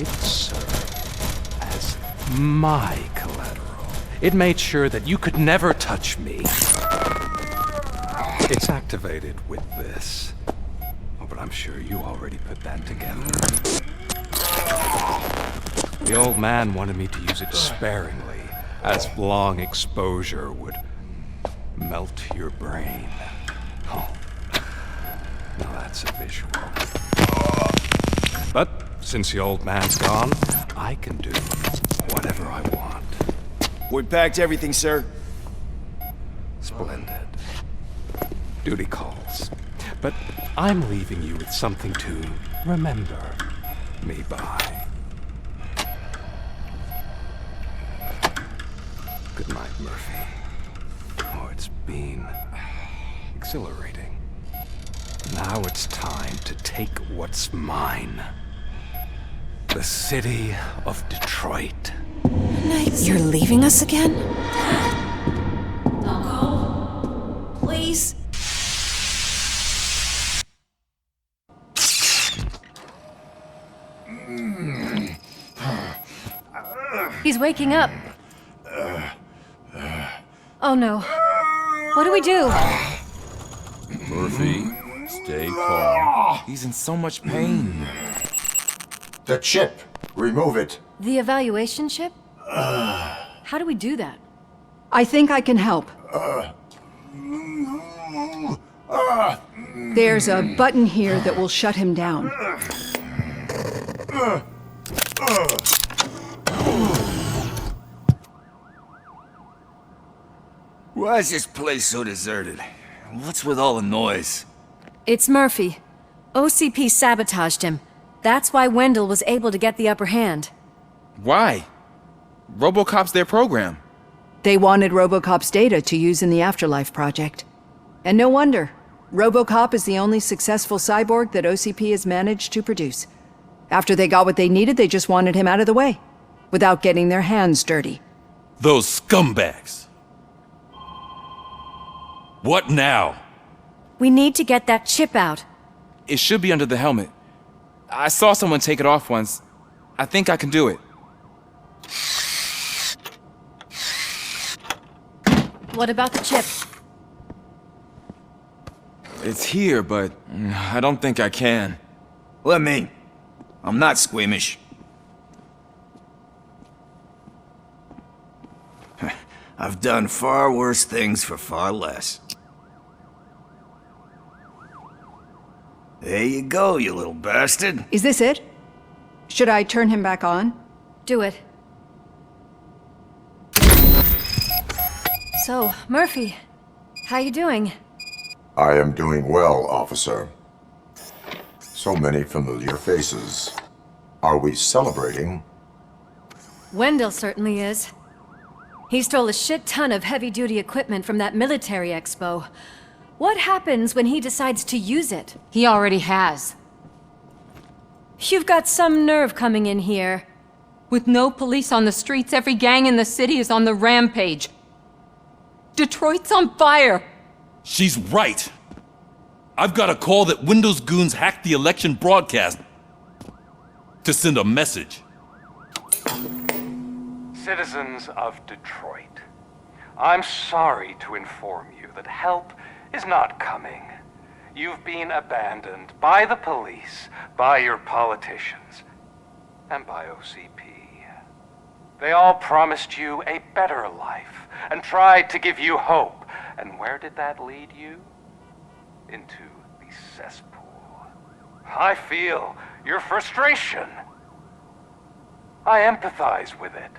it served as my collateral. It made sure that you could never touch me. It's activated with this. Oh, but I'm sure you already put that together. The old man wanted me to use it sparingly, as long exposure would melt your brain. Oh, now that's a visual. But since the old man's gone, I can do whatever I want. We packed everything, sir. Splendid. Duty calls. But I'm leaving you with something to remember me by. Good night, Murphy. Oh, it's been exhilarating. Now it's time to take what's mine. The city of Detroit. You're leaving us again? Don't go. Please. He's waking up. Oh no. What do we do? Murphy, stay calm. He's in so much pain. The chip. Remove it. The evaluation chip? How do we do that? I think I can help. There's a button here that will shut him down. Why is this place so deserted? What's with all the noise? It's Murphy. OCP sabotaged him. That's why Wendell was able to get the upper hand. Why? Robocop's their program. They wanted Robocop's data to use in the Afterlife project. And no wonder. Robocop is the only successful cyborg that OCP has managed to produce. After they got what they needed, they just wanted him out of the way, without getting their hands dirty. Those scumbags! What now? We need to get that chip out. It should be under the helmet. I saw someone take it off once. I think I can do it. What about the chip? It's here, but I don't think I can. Let me. I'm not squeamish. I've done far worse things for far less. There you go, you little bastard. Is this it? Should I turn him back on? Do it. So, Murphy, how you doing? I am doing well, officer. So many familiar faces. Are we celebrating? Wendell certainly is. He stole a shit ton of heavy-duty equipment from that military expo. What happens when he decides to use it? He already has. You've got some nerve coming in here. With no police on the streets, every gang in the city is on the rampage. Detroit's on fire! She's right. I've got a call that Windows goons hacked the election broadcast to send a message. Citizens of Detroit, I'm sorry to inform you that help is not coming. You've been abandoned by the police, by your politicians, and by OCP. They all promised you a better life and tried to give you hope. And where did that lead you? Into the cesspool. I feel your frustration. I empathize with it.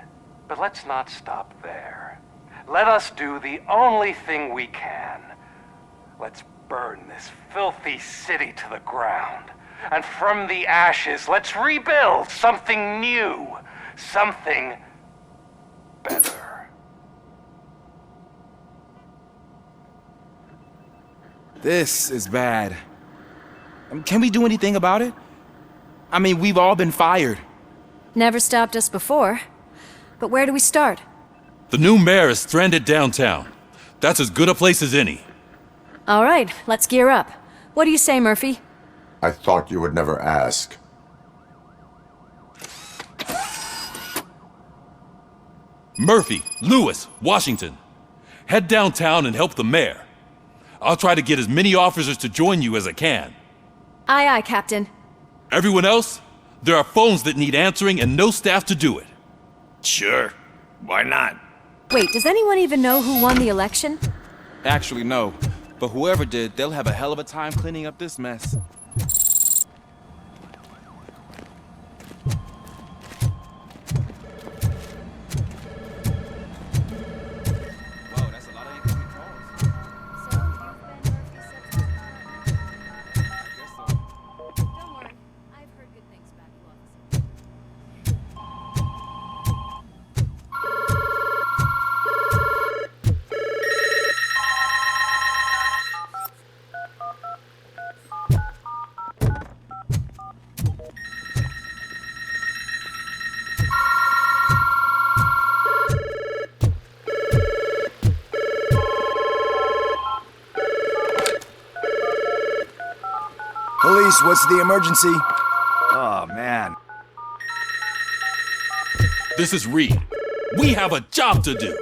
But let's not stop there. Let us do the only thing we can. Let's burn this filthy city to the ground. And from the ashes, let's rebuild something new. Something better. This is bad. Can we do anything about it? I mean, we've all been fired. Never stopped us before. But where do we start? The new mayor is stranded downtown. That's as good a place as any. All right, let's gear up. What do you say, Murphy? I thought you would never ask. Murphy, Lewis, Washington. Head downtown and help the mayor. I'll try to get as many officers to join you as I can. Aye, aye, Captain. Everyone else? There are phones that need answering and no staff to do it. Sure. Why not? Wait, does anyone even know who won the election? Actually, no. But whoever did, they'll have a hell of a time cleaning up this mess. Police, what's the emergency? Oh, man. This is Reed. We have a job to do.